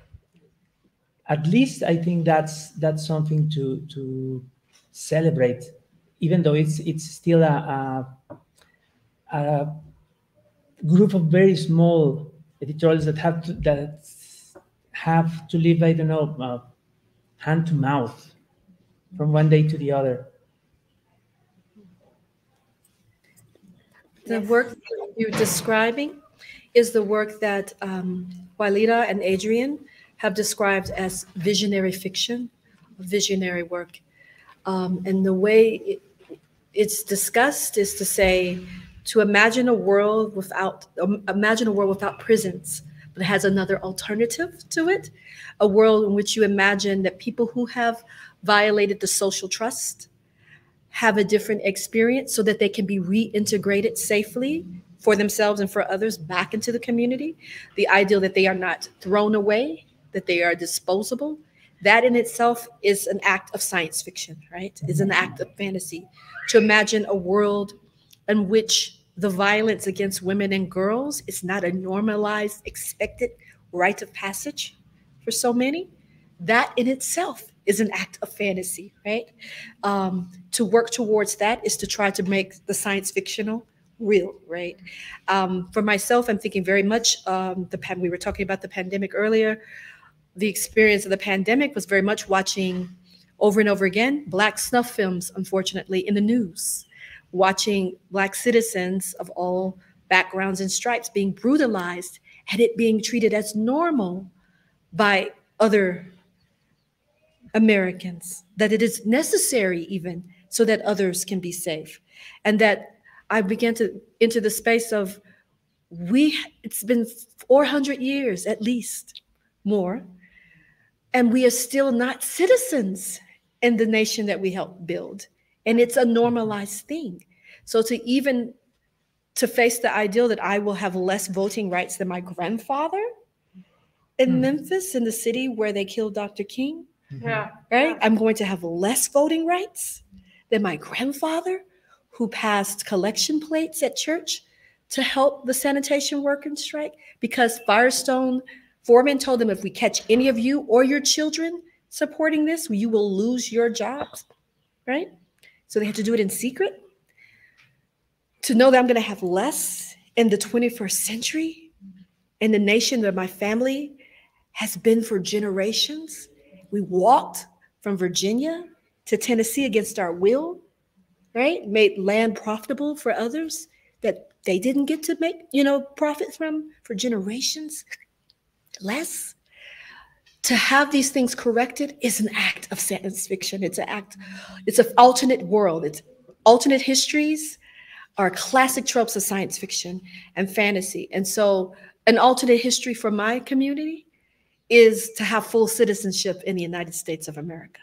At least I think that's something to celebrate, even though it's still a group of very small editorials that have to live, I don't know, hand to mouth from one day to the other. The work that you're describing is the work that Juanita and Adrian have described as visionary fiction, visionary work. And the way it's discussed is to say, to imagine a world without prisons, but it has another alternative to it, a world in which you imagine that people who have violated the social trust have a different experience so that they can be reintegrated safely for themselves and for others back into the community. The ideal that they are not thrown away, that they are disposable. That in itself is an act of science fiction, right? Is an act of fantasy. To imagine a world in which the violence against women and girls is not a normalized, expected rite of passage for so many. That in itself is an act of fantasy, right? To work towards that is to try to make the science fictional real, right? For myself, I'm thinking very much, we were talking about the pandemic earlier. The experience of the pandemic was very much watching over and over again Black snuff films, unfortunately, in the news, watching Black citizens of all backgrounds and stripes being brutalized and it being treated as normal by other Americans, that it is necessary even so that others can be safe. And that I began to enter the space of it's been 400 years at least, more, and we are still not citizens in the nation that we helped build. And it's a normalized thing. So to face the ideal that I will have less voting rights than my grandfather in Memphis, in the city where they killed Dr. King, right? Yeah. I'm going to have less voting rights than my grandfather who passed collection plates at church to help the sanitation workers strike because Firestone foreman told them, if we catch any of you or your children supporting this, you will lose your jobs, right? So they had to do it in secret. To know that I'm going to have less in the 21st century in the nation that my family has been for generations. We walked from Virginia to Tennessee against our will, right? Made land profitable for others that they didn't get to make, profit from for generations. Less. To have these things corrected is an act of science fiction. It's an alternate world. It's alternate histories are classic tropes of science fiction and fantasy. And so an alternate history for my community is to have full citizenship in the United States of America.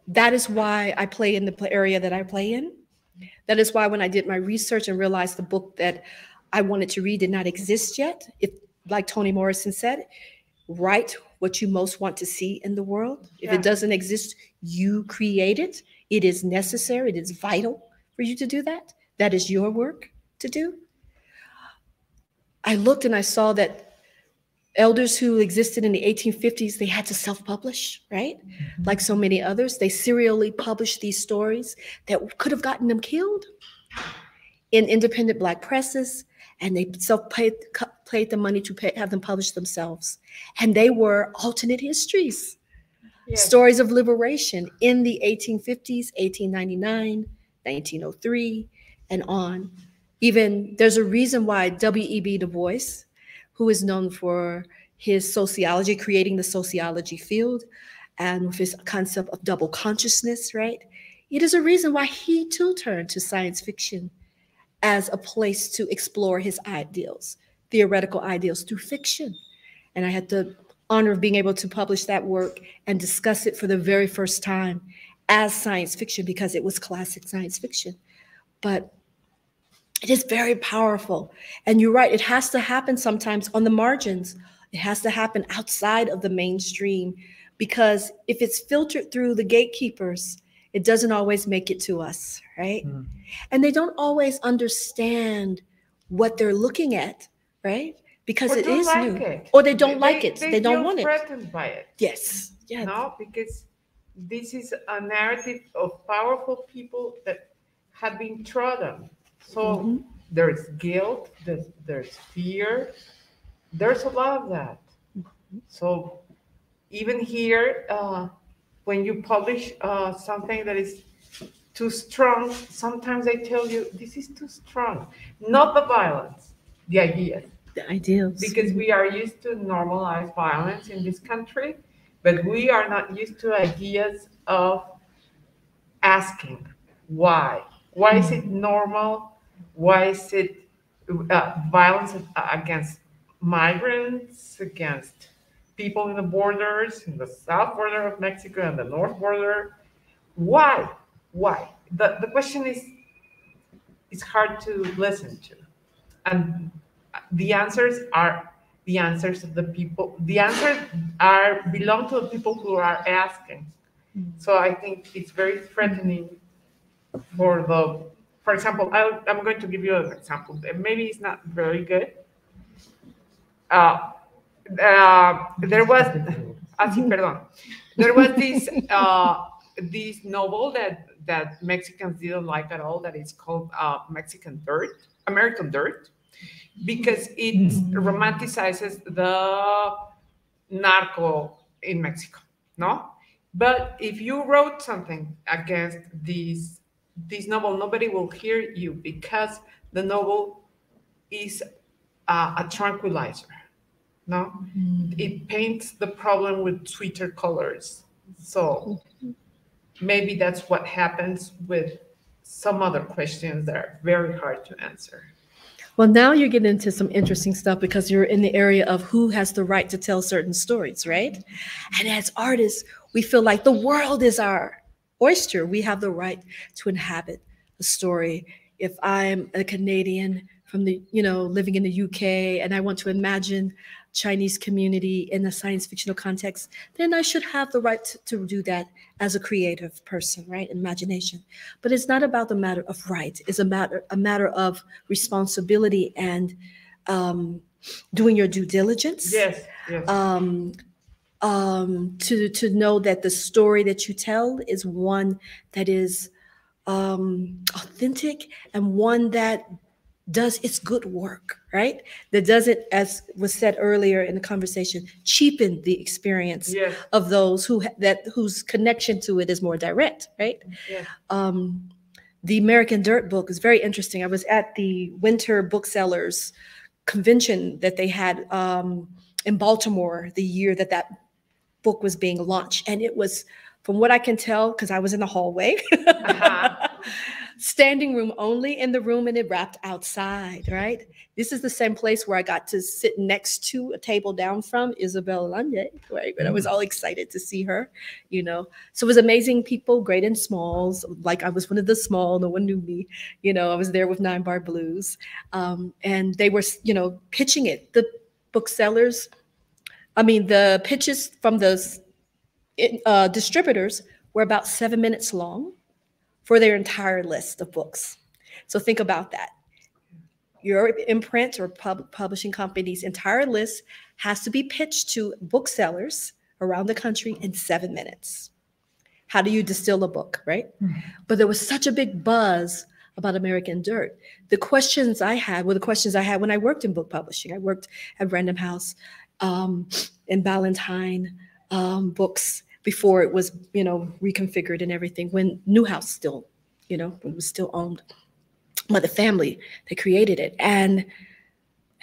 That is why I play in the area that I play in. That is why when I did my research and realized the book that I wanted to read did not exist yet, like Toni Morrison said, write what you most want to see in the world. If it doesn't exist, you create it. It is necessary. It is vital for you to do that. That is your work to do. I looked and I saw that elders who existed in the 1850s, they had to self-publish, right? Mm-hmm. Like so many others, they serially published these stories that could have gotten them killed in independent Black presses, and they paid the money to have them published themselves. And they were alternate histories. Yes. Stories of liberation in the 1850s, 1899, 1903, and on. Even there's a reason why W.E.B. Du Bois, who is known for his sociology, creating the sociology field, and with his concept of double consciousness, right? It is a reason why he too turned to science fiction as a place to explore his ideals, theoretical ideals through fiction. And I had the honor of being able to publish that work and discuss it for the very first time as science fiction because it was classic science fiction. But it is very powerful. And you're right, it has to happen sometimes on the margins. It has to happen outside of the mainstream because if it's filtered through the gatekeepers, it doesn't always make it to us, right? Mm. And they don't always understand what they're looking at, right? Because it is new. Or they don't like it. They don't want it. They feel threatened by it. Yes. Yeah. No, because this is a narrative of powerful people that have been trodden. So there's guilt, there's fear. There's a lot of that. So even here, when you publish something that is too strong, sometimes I tell you, this is too strong. Not the violence, the ideas. The ideals. Because we are used to normalize violence in this country, but we are not used to ideas of asking why. Why is it normal? Why is it violence against migrants, against people in the borders, in the south border of Mexico and the north border? Why? Why? The question is hard to listen to. And the answers are the answers of the people. The answers belong to the people who are asking. So I think it's very threatening for example, I'm going to give you an example. Maybe it's not very good. there was, perdón. There was this novel that Mexicans didn't like at all, that is called American Dirt, because it romanticizes the narco in Mexico, no? But if you wrote something against this novel, nobody will hear you, because the novel is a tranquilizer, no? It paints the problem with sweeter colors. So maybe that's what happens with some other questions that are very hard to answer. Well, now you're getting into some interesting stuff, because you're in the area of who has the right to tell certain stories, right? And as artists, we feel like the world is our oyster. We have the right to inhabit a story. If I'm a Canadian from the, living in the UK, and I want to imagine Chinese community in a science fictional context, then I should have the right to do that as a creative person, right? Imagination. But it's not about the matter of right. It's a matter of responsibility and doing your due diligence. Yes. To know that the story that you tell is one that is authentic, and one that does its good work, right? That doesn't, as was said earlier in the conversation, cheapen the experience of those whose connection to it is more direct, right? Yes. The American Dirt book is very interesting. I was at the Winter Booksellers convention that they had in Baltimore the year that book was being launched, and it was, from what I can tell, because I was in the hallway. Standing room only in the room, and it wrapped outside, right? This is the same place where I got to sit next to a table down from Isabel Allende, right? But I was all excited to see her, So it was amazing people, great and smalls. Like, I was one of the small, no one knew me. I was there with 9 Bar Blues. And they were, pitching it. The booksellers, the pitches from the distributors were about 7 minutes long for their entire list of books. So think about that. Your imprint or publishing company's entire list has to be pitched to booksellers around the country in 7 minutes. How do you distill a book, right? But there was such a big buzz about American Dirt. The questions I had were the questions I had when I worked in book publishing. I worked at Random House and Ballantine Books, before it was, reconfigured and everything, when Newhouse still, when it was still owned by the family that created it. And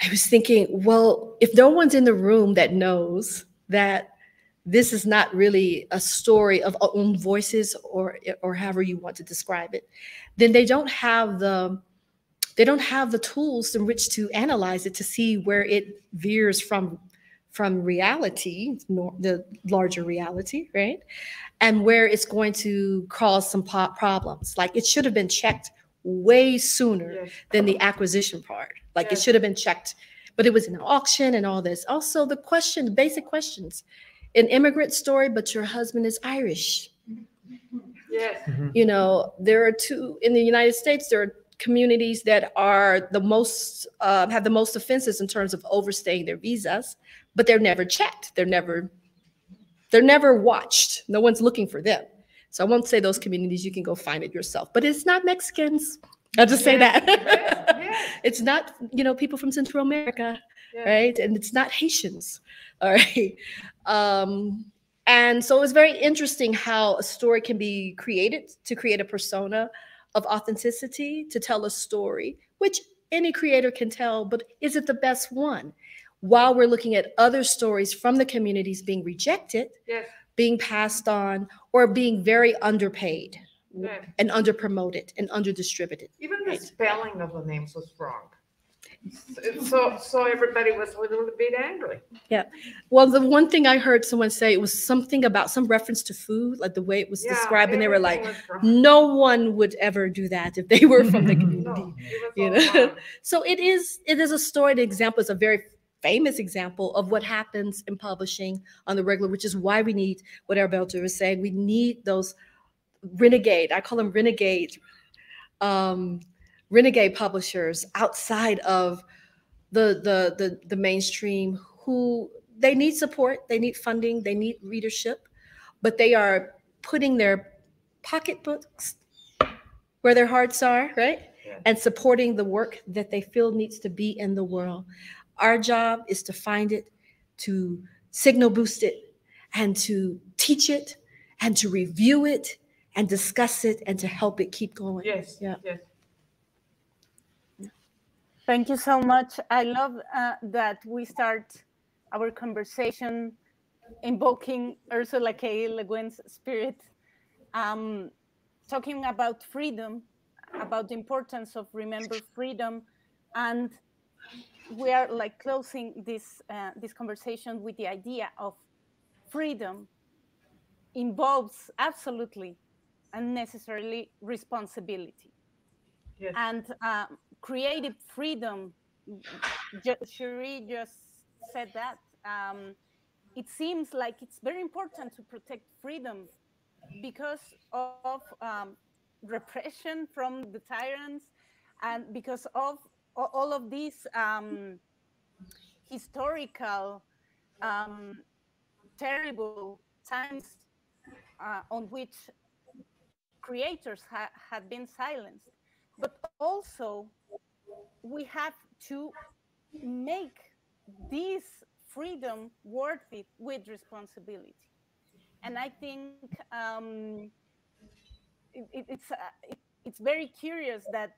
I was thinking, well, if no one's in the room that knows that this is not really a story of own voices, or however you want to describe it, then they don't have the tools in which to analyze it, to see where it veers from reality, the larger reality, right? And where it's going to cause some problems. Like, it should have been checked way sooner than the acquisition part. Like, it should have been checked, but it was an auction and all this. Also, the basic questions. An immigrant story, but your husband is Irish. Yes. There are in the United States, there are communities that are the most, have the most offenses in terms of overstaying their visas, but they're never checked. They're never watched. No one's looking for them. So I won't say those communities, you can go find it yourself, but it's not Mexicans. I'll just say that. It's not, people from Central America, right? And it's not Haitians, all right? And so it's very interesting how a story can be created to create a persona of authenticity, to tell a story, which any creator can tell, but is it the best one? While we're looking at other stories from the communities being rejected, being passed on, or being very underpaid and underpromoted and underdistributed. Even the spelling of the names was wrong. So everybody was a little bit angry. Yeah. Well, the one thing I heard someone say, it was something about some reference to food, like the way it was described, and they were like, no one would ever do that if they were from the community. So it is a storied example. It's a very famous example of what happens in publishing on the regular, which is why we need what Alberto was saying. We need those renegade, I call them renegade publishers outside of the mainstream, who they need support, they need funding, they need readership, but they are putting their pocketbooks where their hearts are, right? Yeah. And supporting the work that they feel needs to be in the world. Our job is to find it, to signal boost it, and to teach it, and to review it, and discuss it, and to help it keep going. Yes. Yeah. Yes. Thank you so much. I love that we start our conversation invoking Ursula K. Le Guin's spirit, talking about freedom, about the importance of remember freedom, and we are like closing this this conversation with the idea of freedom involves absolutely and necessarily responsibility. Yes. And creative freedom, Sheree just said that. It seems like it's very important to protect freedom because of repression from the tyrants and because of all of these historical terrible times on which creators had been silenced. But also we have to make this freedom worth it with responsibility. And I think it's very curious that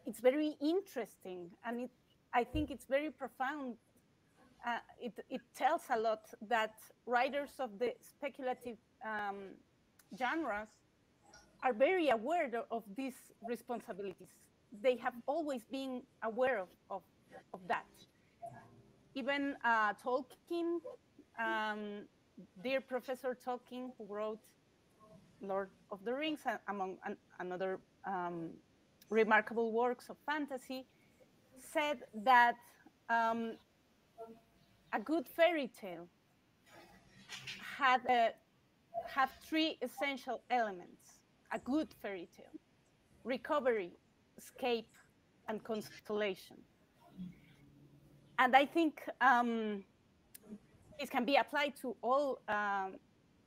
it's very interesting, and I think it's very profound. It tells a lot that writers of the speculative genres are very aware of these responsibilities. They have always been aware of that. Even Tolkien, dear Professor Tolkien, who wrote Lord of the Rings, among another remarkable works of fantasy, said that a good fairy tale have three essential elements. A good fairy tale: recovery, escape, and consolation. And I think this can be applied to all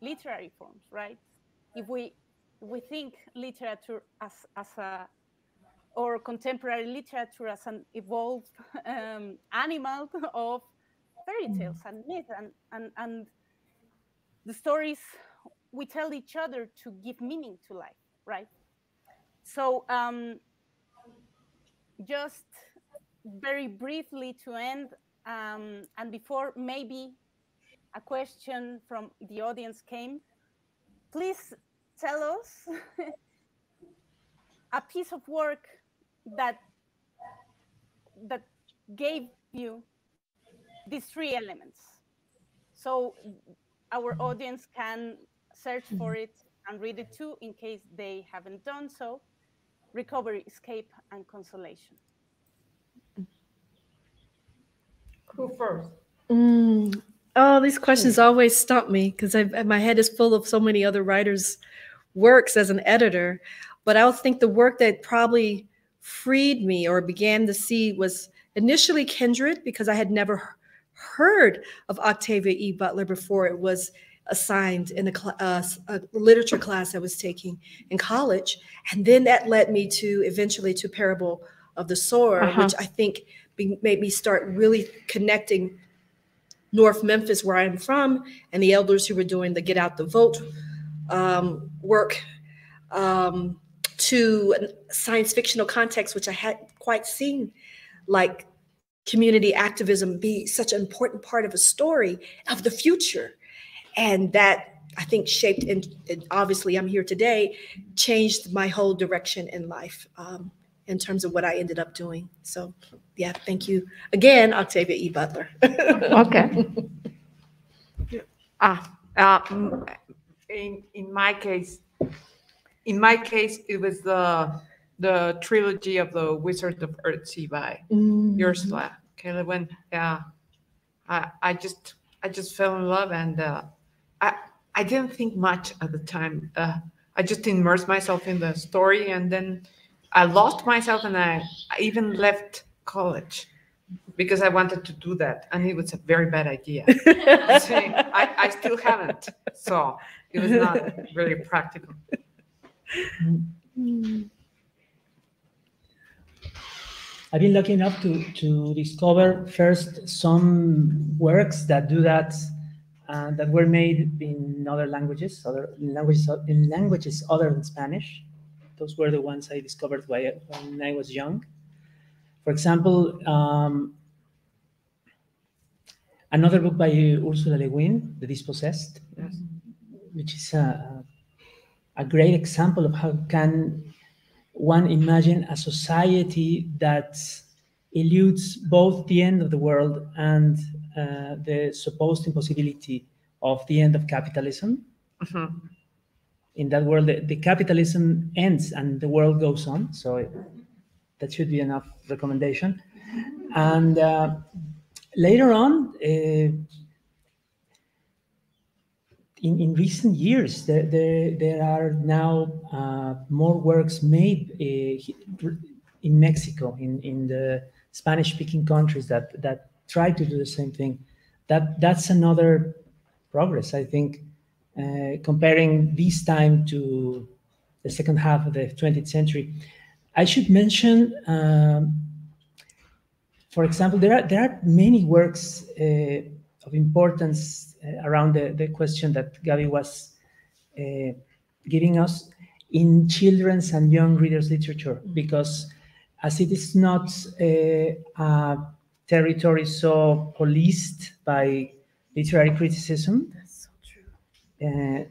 literary forms, right? If we think literature as a, or contemporary literature as an evolved animal of fairy tales and myths and the stories we tell each other to give meaning to life, right? So just very briefly to end, and before maybe a question from the audience came, please tell us a piece of work that gave you these three elements. So our audience can search for it and read it too, in case they haven't done so. Recovery, escape, and consolation. Who first? Oh, these questions always stump me because my head is full of so many other writers' works as an editor. But I think the work that probably freed me or began to see was initially Kindred, because I had never heard of Octavia E. Butler before it was assigned in a literature class I was taking in college. And then that led me to eventually to Parable of the Sower, which I think made me start really connecting North Memphis, where I'm from, and the elders who were doing the Get Out the Vote work to a science fictional context, which I hadn't quite seen, like community activism be such an important part of a story of the future. And that, I think, shaped, and obviously I'm here today, changed my whole direction in life in terms of what I ended up doing. So yeah, thank you again, Octavia E. Butler. Okay. In my case, it was the trilogy of the Wizard of Earthsea by Ursula K. Le Guin. Yeah, I just fell in love, and I didn't think much at the time. I just immersed myself in the story, and then I lost myself, and I even left college because I wanted to do that, and it was a very bad idea. See, I still haven't, so it was not very practical. I've been lucky enough to discover first some works that do that, that were made in other languages, in languages other than Spanish. Those were the ones I discovered when I was young. For example, another book by Ursula Le Guin, The Dispossessed, yes, which is a great example of how can one imagine a society that eludes both the end of the world and the supposed impossibility of the end of capitalism. Mm-hmm. In that world, the capitalism ends and the world goes on. So that should be enough recommendation. And later on, in recent years, there are now more works made in Mexico, in the Spanish-speaking countries that try to do the same thing. That's another progress, I think, comparing this time to the second half of the 20th century. I should mention, for example, there are many works of importance around the question that Gabi was giving us in children's and young readers' literature, because as it is not a territory so policed by literary criticism, that's so true.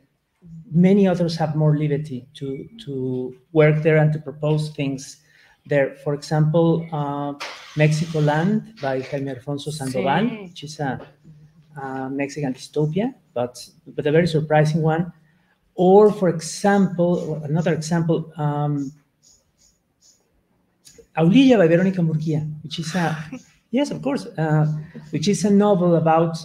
Many authors have more liberty to work there and to propose things there. For example, Mexico Land by Jaime Alfonso Sandoval, sí, which is a Mexican dystopia, but a very surprising one. Or, for example, another example, Aulilla by Verónica Murguía, which is yes, of course, which is a novel about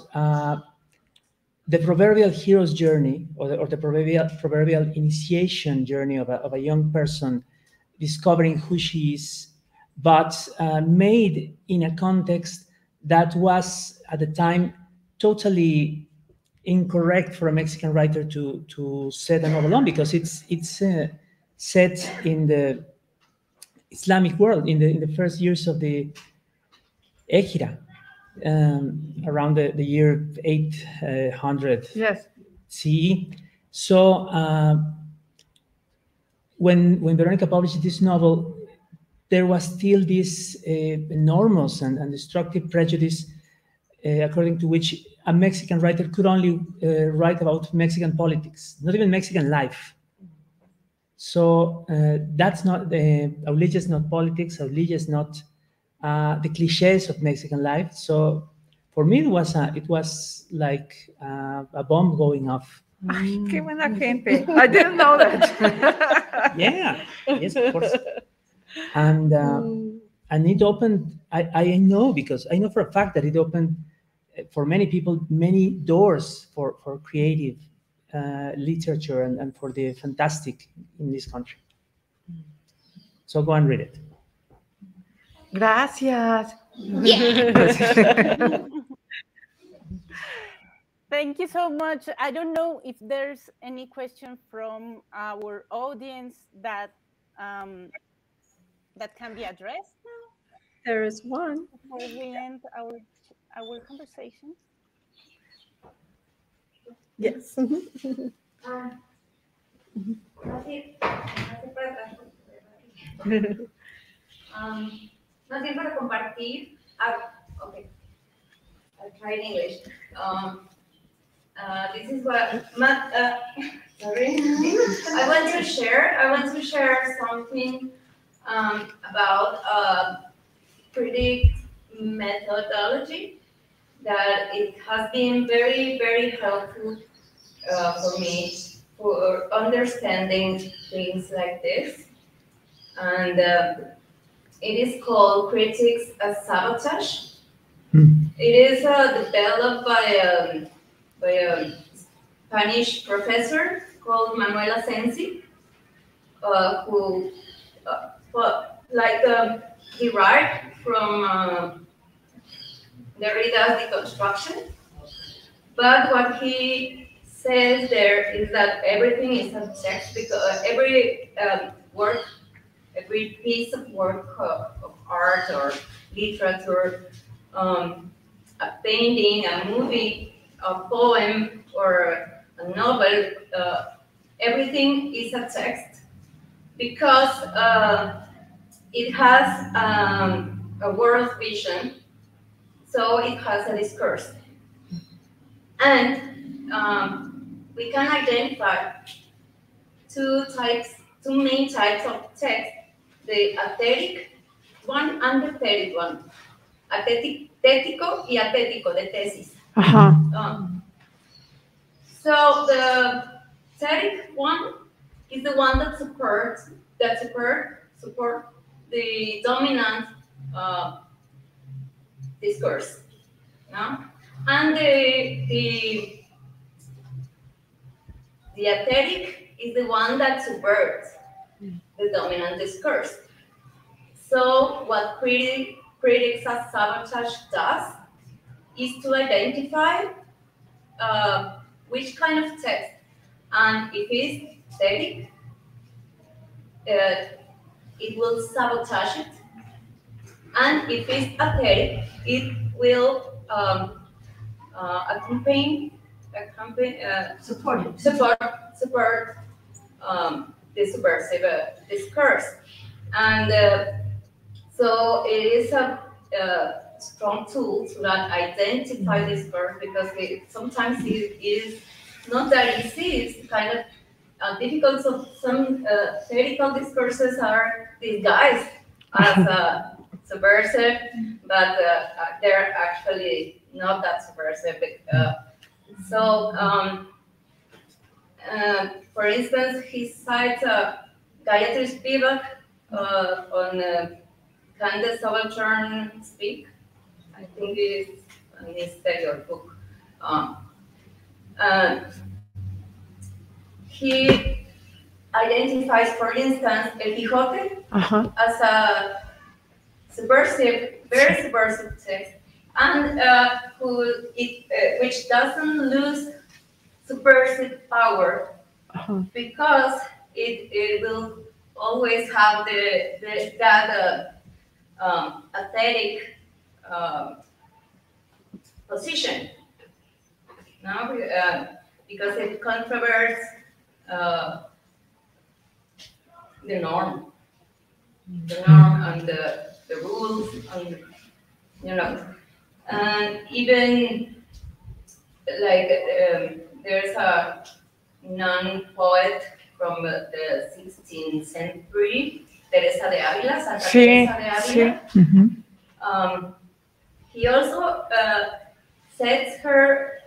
the proverbial hero's journey, or the proverbial initiation journey of a young person discovering who she is, but made in a context that was, at the time, totally incorrect for a Mexican writer to set a novel on, because it's set in the Islamic world in the first years of the Égira, around the year 800 yes. CE. So when Verónica published this novel, there was still this enormous and destructive prejudice according to which a Mexican writer could only write about Mexican politics, not even Mexican life. So that's not, Aulilla is not politics, Aulilla is not the cliches of Mexican life. So for me, it was like a bomb going off. Ay, qué buena gente. I didn't know that. Yeah, yes, of course. And it opened, I know, because I know for a fact that it opened for many people many doors for creative literature and for the fantastic in this country. So go and read it. Gracias. Yeah. Thank you so much. I don't know if there's any question from our audience that that can be addressed now. There is one. Before we end our conversation. Yes. Más bien para compartir. Okay. I'll try in English. This is what sorry. I want to share something about critic methodology that it has been very, very helpful for me for understanding things like this. And it is called Critics as Sabotage. It is developed by a Spanish professor called Manuel Asensi, who derived from Derrida's deconstruction. But what he says there is that everything is a text, because every work, every piece of work of art or literature, a painting, a movie, a poem, or a novel, everything is a text because it has a world vision, so it has a discourse. And we can identify two main types of text: the athetic one and the thetic one. Tético y atético, the thesis. So the thetic one is the one that support the dominant discourse, no? And the athetic is the one that subverts the dominant discourse. So what critics of sabotage does is to identify which kind of text, and if it's athetic, it will sabotage it, and if it's athetic, it will support the subversive discourse. And so it is a strong tool to identify discourse, because sometimes it is not that easy. It's kind of difficult. So some theoretical discourses are disguised as subversive, but they're actually not that subversive. For instance, he cites Gayatri Spivak on Can the Subaltern Speak? I think it is in his Taylor book. He identifies, for instance, El Quijote as a subversive, very subversive text, and which doesn't lose subversive power, because it will always have that aesthetic position, no? Because it controverts the norm and the rules, and and even like there's a non-poet from the 16th century, Teresa de Ávila, Santa Teresa de Ávila. He also sets her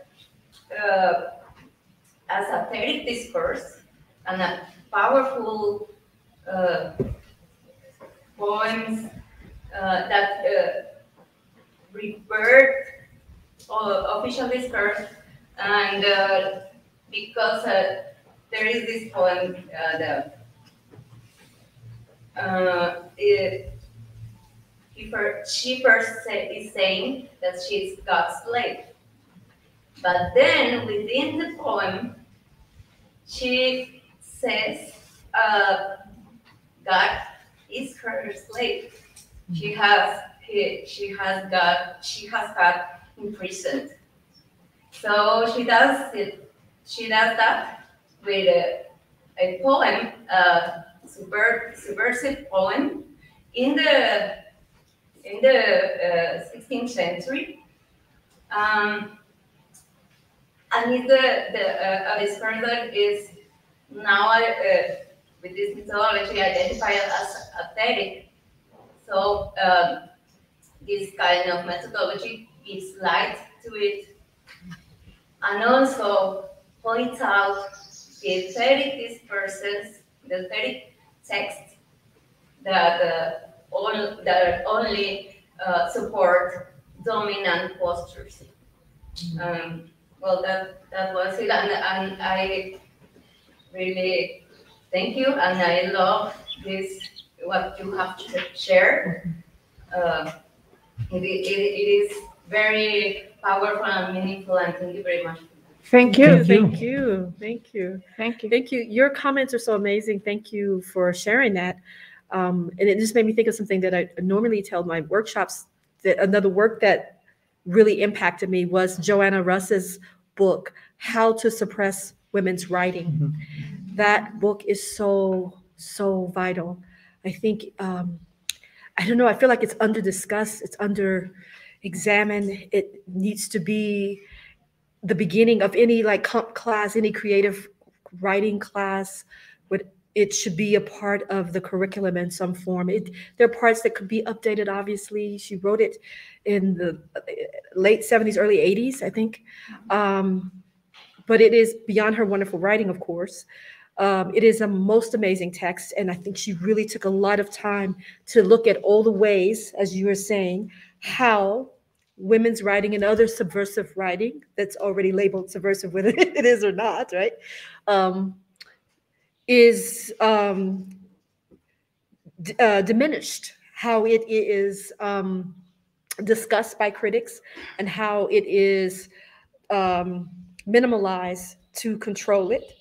as a theoretic discourse and a powerful poems that revert official discourse, and because there is this poem, she first is saying that she's God's slave, but then within the poem she says God is her slave. She has God imprisoned. So she does that with a poem, subversive poem in the 16th century, and it's a discourse that is now with this methodology identified as aesthetic. So this kind of methodology gives light to it, and also points out the aesthetic discourses, the aesthetic text that only support dominant postures. Well, that was it, and I really thank you, and I love this, what you have shared. It is very powerful and meaningful, and thank you very much. Thank you. Thank you. Thank you. Thank you. Thank you. Your comments are so amazing. Thank you for sharing that. And it just made me think of something that I normally tell my workshops. That another work that really impacted me was Joanna Russ's book, How to Suppress Women's Writing. Mm-hmm. That book is so vital. I think, I don't know, I feel like it's under discussed, it's under examined. It needs to be the beginning of any like class, any creative writing class. It should be a part of the curriculum in some form. There are parts that could be updated, obviously. She wrote it in the late 70s, early 80s, I think. But it is beyond her wonderful writing, of course. It is a most amazing text. And I think she really took a lot of time to look at all the ways, as you were saying, how women's writing and other subversive writing that's already labeled subversive, whether it is or not, right? Is diminished, how it is discussed by critics, and how it is minimalized to control it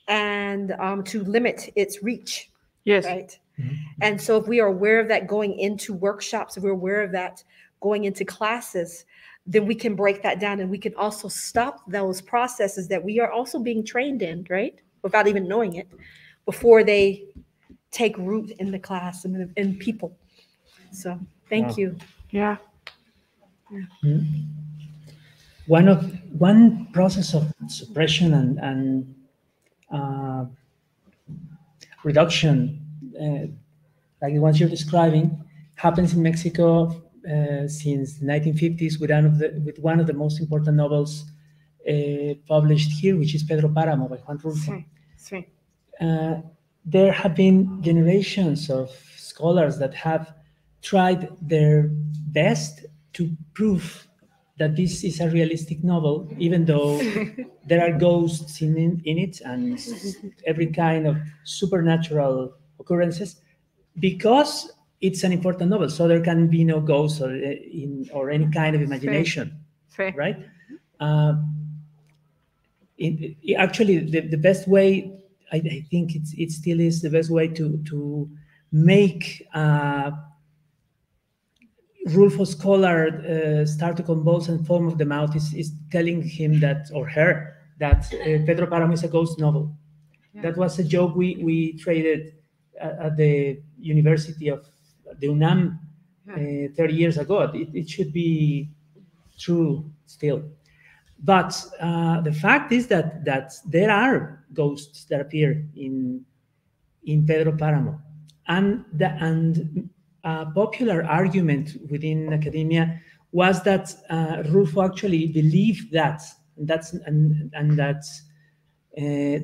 and to limit its reach. Yes. Right. Mm-hmm. And so if we are aware of that going into workshops, if we're aware of that going into classes, then we can break that down, and we can also stop those processes that we are also being trained in, right? Without even knowing it, before they take root in the class and in people. So thank you. Yeah. One process of suppression and reduction, like the ones you're describing, happens in Mexico since the 1950s with one of the most important novels published here, which is Pedro Páramo by Juan Rulfo. Sí. There have been generations of scholars that have tried their best to prove that this is a realistic novel, even though there are ghosts in it and every kind of supernatural occurrences, because it's an important novel, so there can be no ghosts or any kind of imagination, right? Actually, the best way, I think it still is the best way to make Rulfo scholar start to convulse and foam of the mouth is telling him that, or her, that Pedro Páramo is a ghost novel. Yeah. That was a joke we traded at the University of the UNAM 30 years ago. It should be true still. But the fact is that there are ghosts that appear in Pedro Páramo, and a popular argument within academia was that Rulfo actually believed that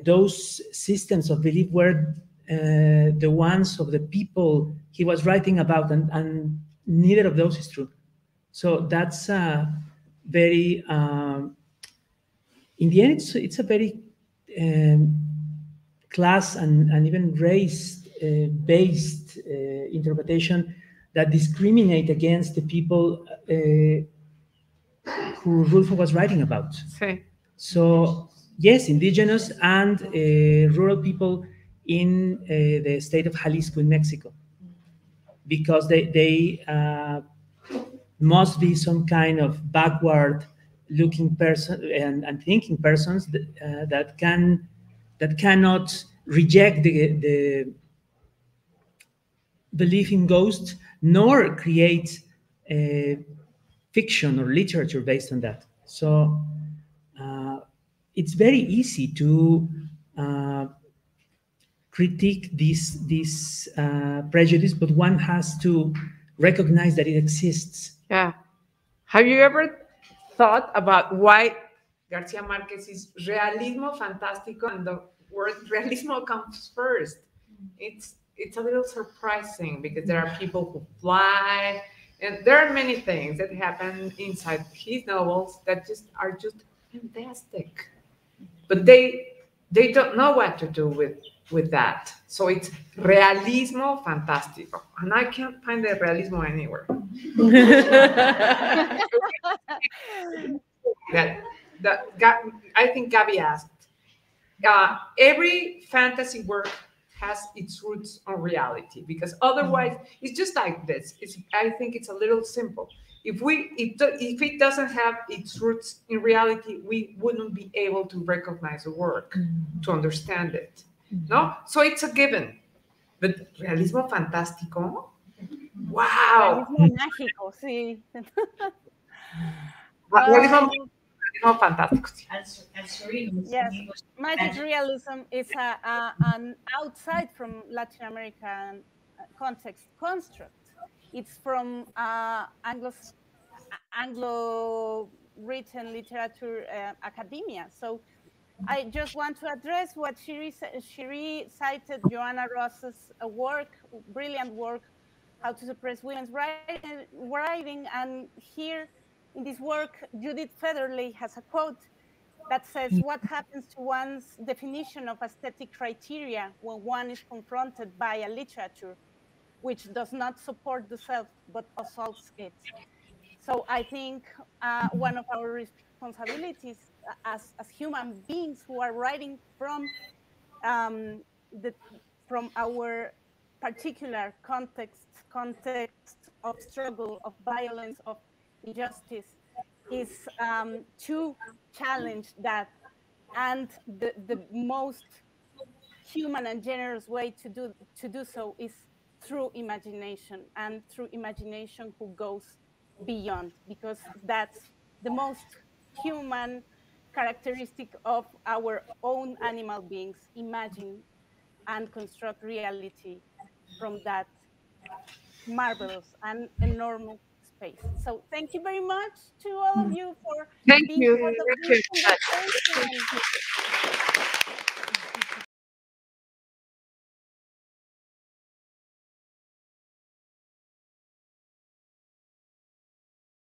those systems of belief were the ones of the people he was writing about, and neither of those is true. So that's very. In the end, it's a very class and even race-based interpretation that discriminate against the people who Rulfo was writing about. Sí. So, yes, indigenous and rural people in the state of Jalisco in Mexico, because they must be some kind of backward looking person and thinking persons that cannot reject the belief in ghosts, nor create fiction or literature based on that. So it's very easy to critique this prejudice, but one has to recognize that it exists. Yeah. Have you ever thought about why Garcia Marquez is realismo fantástico, and the word realismo comes first? It's a little surprising, because there are people who fly, and there are many things that happen inside his novels that are just fantastic. But they don't know what to do with with that. So it's realismo fantástico. And I can't find the realismo anywhere. I think Gabby asked. Every fantasy work has its roots on reality, because otherwise it's just like this. I think it's a little simple. If it doesn't have its roots in reality, we wouldn't be able to recognize the work, to understand it. No, so it's a given. But realismo fantástico, wow. Realismo mágico, sí. Realismo fantástico. Yes, magic realism is an outside from Latin American context construct. It's from Anglo written literature academia. So I just want to address what Sheree cited, Joanna Ross's brilliant work, How to Suppress Women's Writing. And here in this work, Judith Federley has a quote that says, "What happens to one's definition of aesthetic criteria when one is confronted by a literature which does not support the self but assaults it?" So I think one of our responsibilities as human beings who are writing from our particular context of struggle, of violence, of injustice, is to challenge that. And the most human and generous way to do so is through imagination, and through imagination who goes beyond, because that's the most human characteristic of our own animal beings: imagine and construct reality from that marvelous and enormous space. So thank you very much to all of you for being part of this conversation.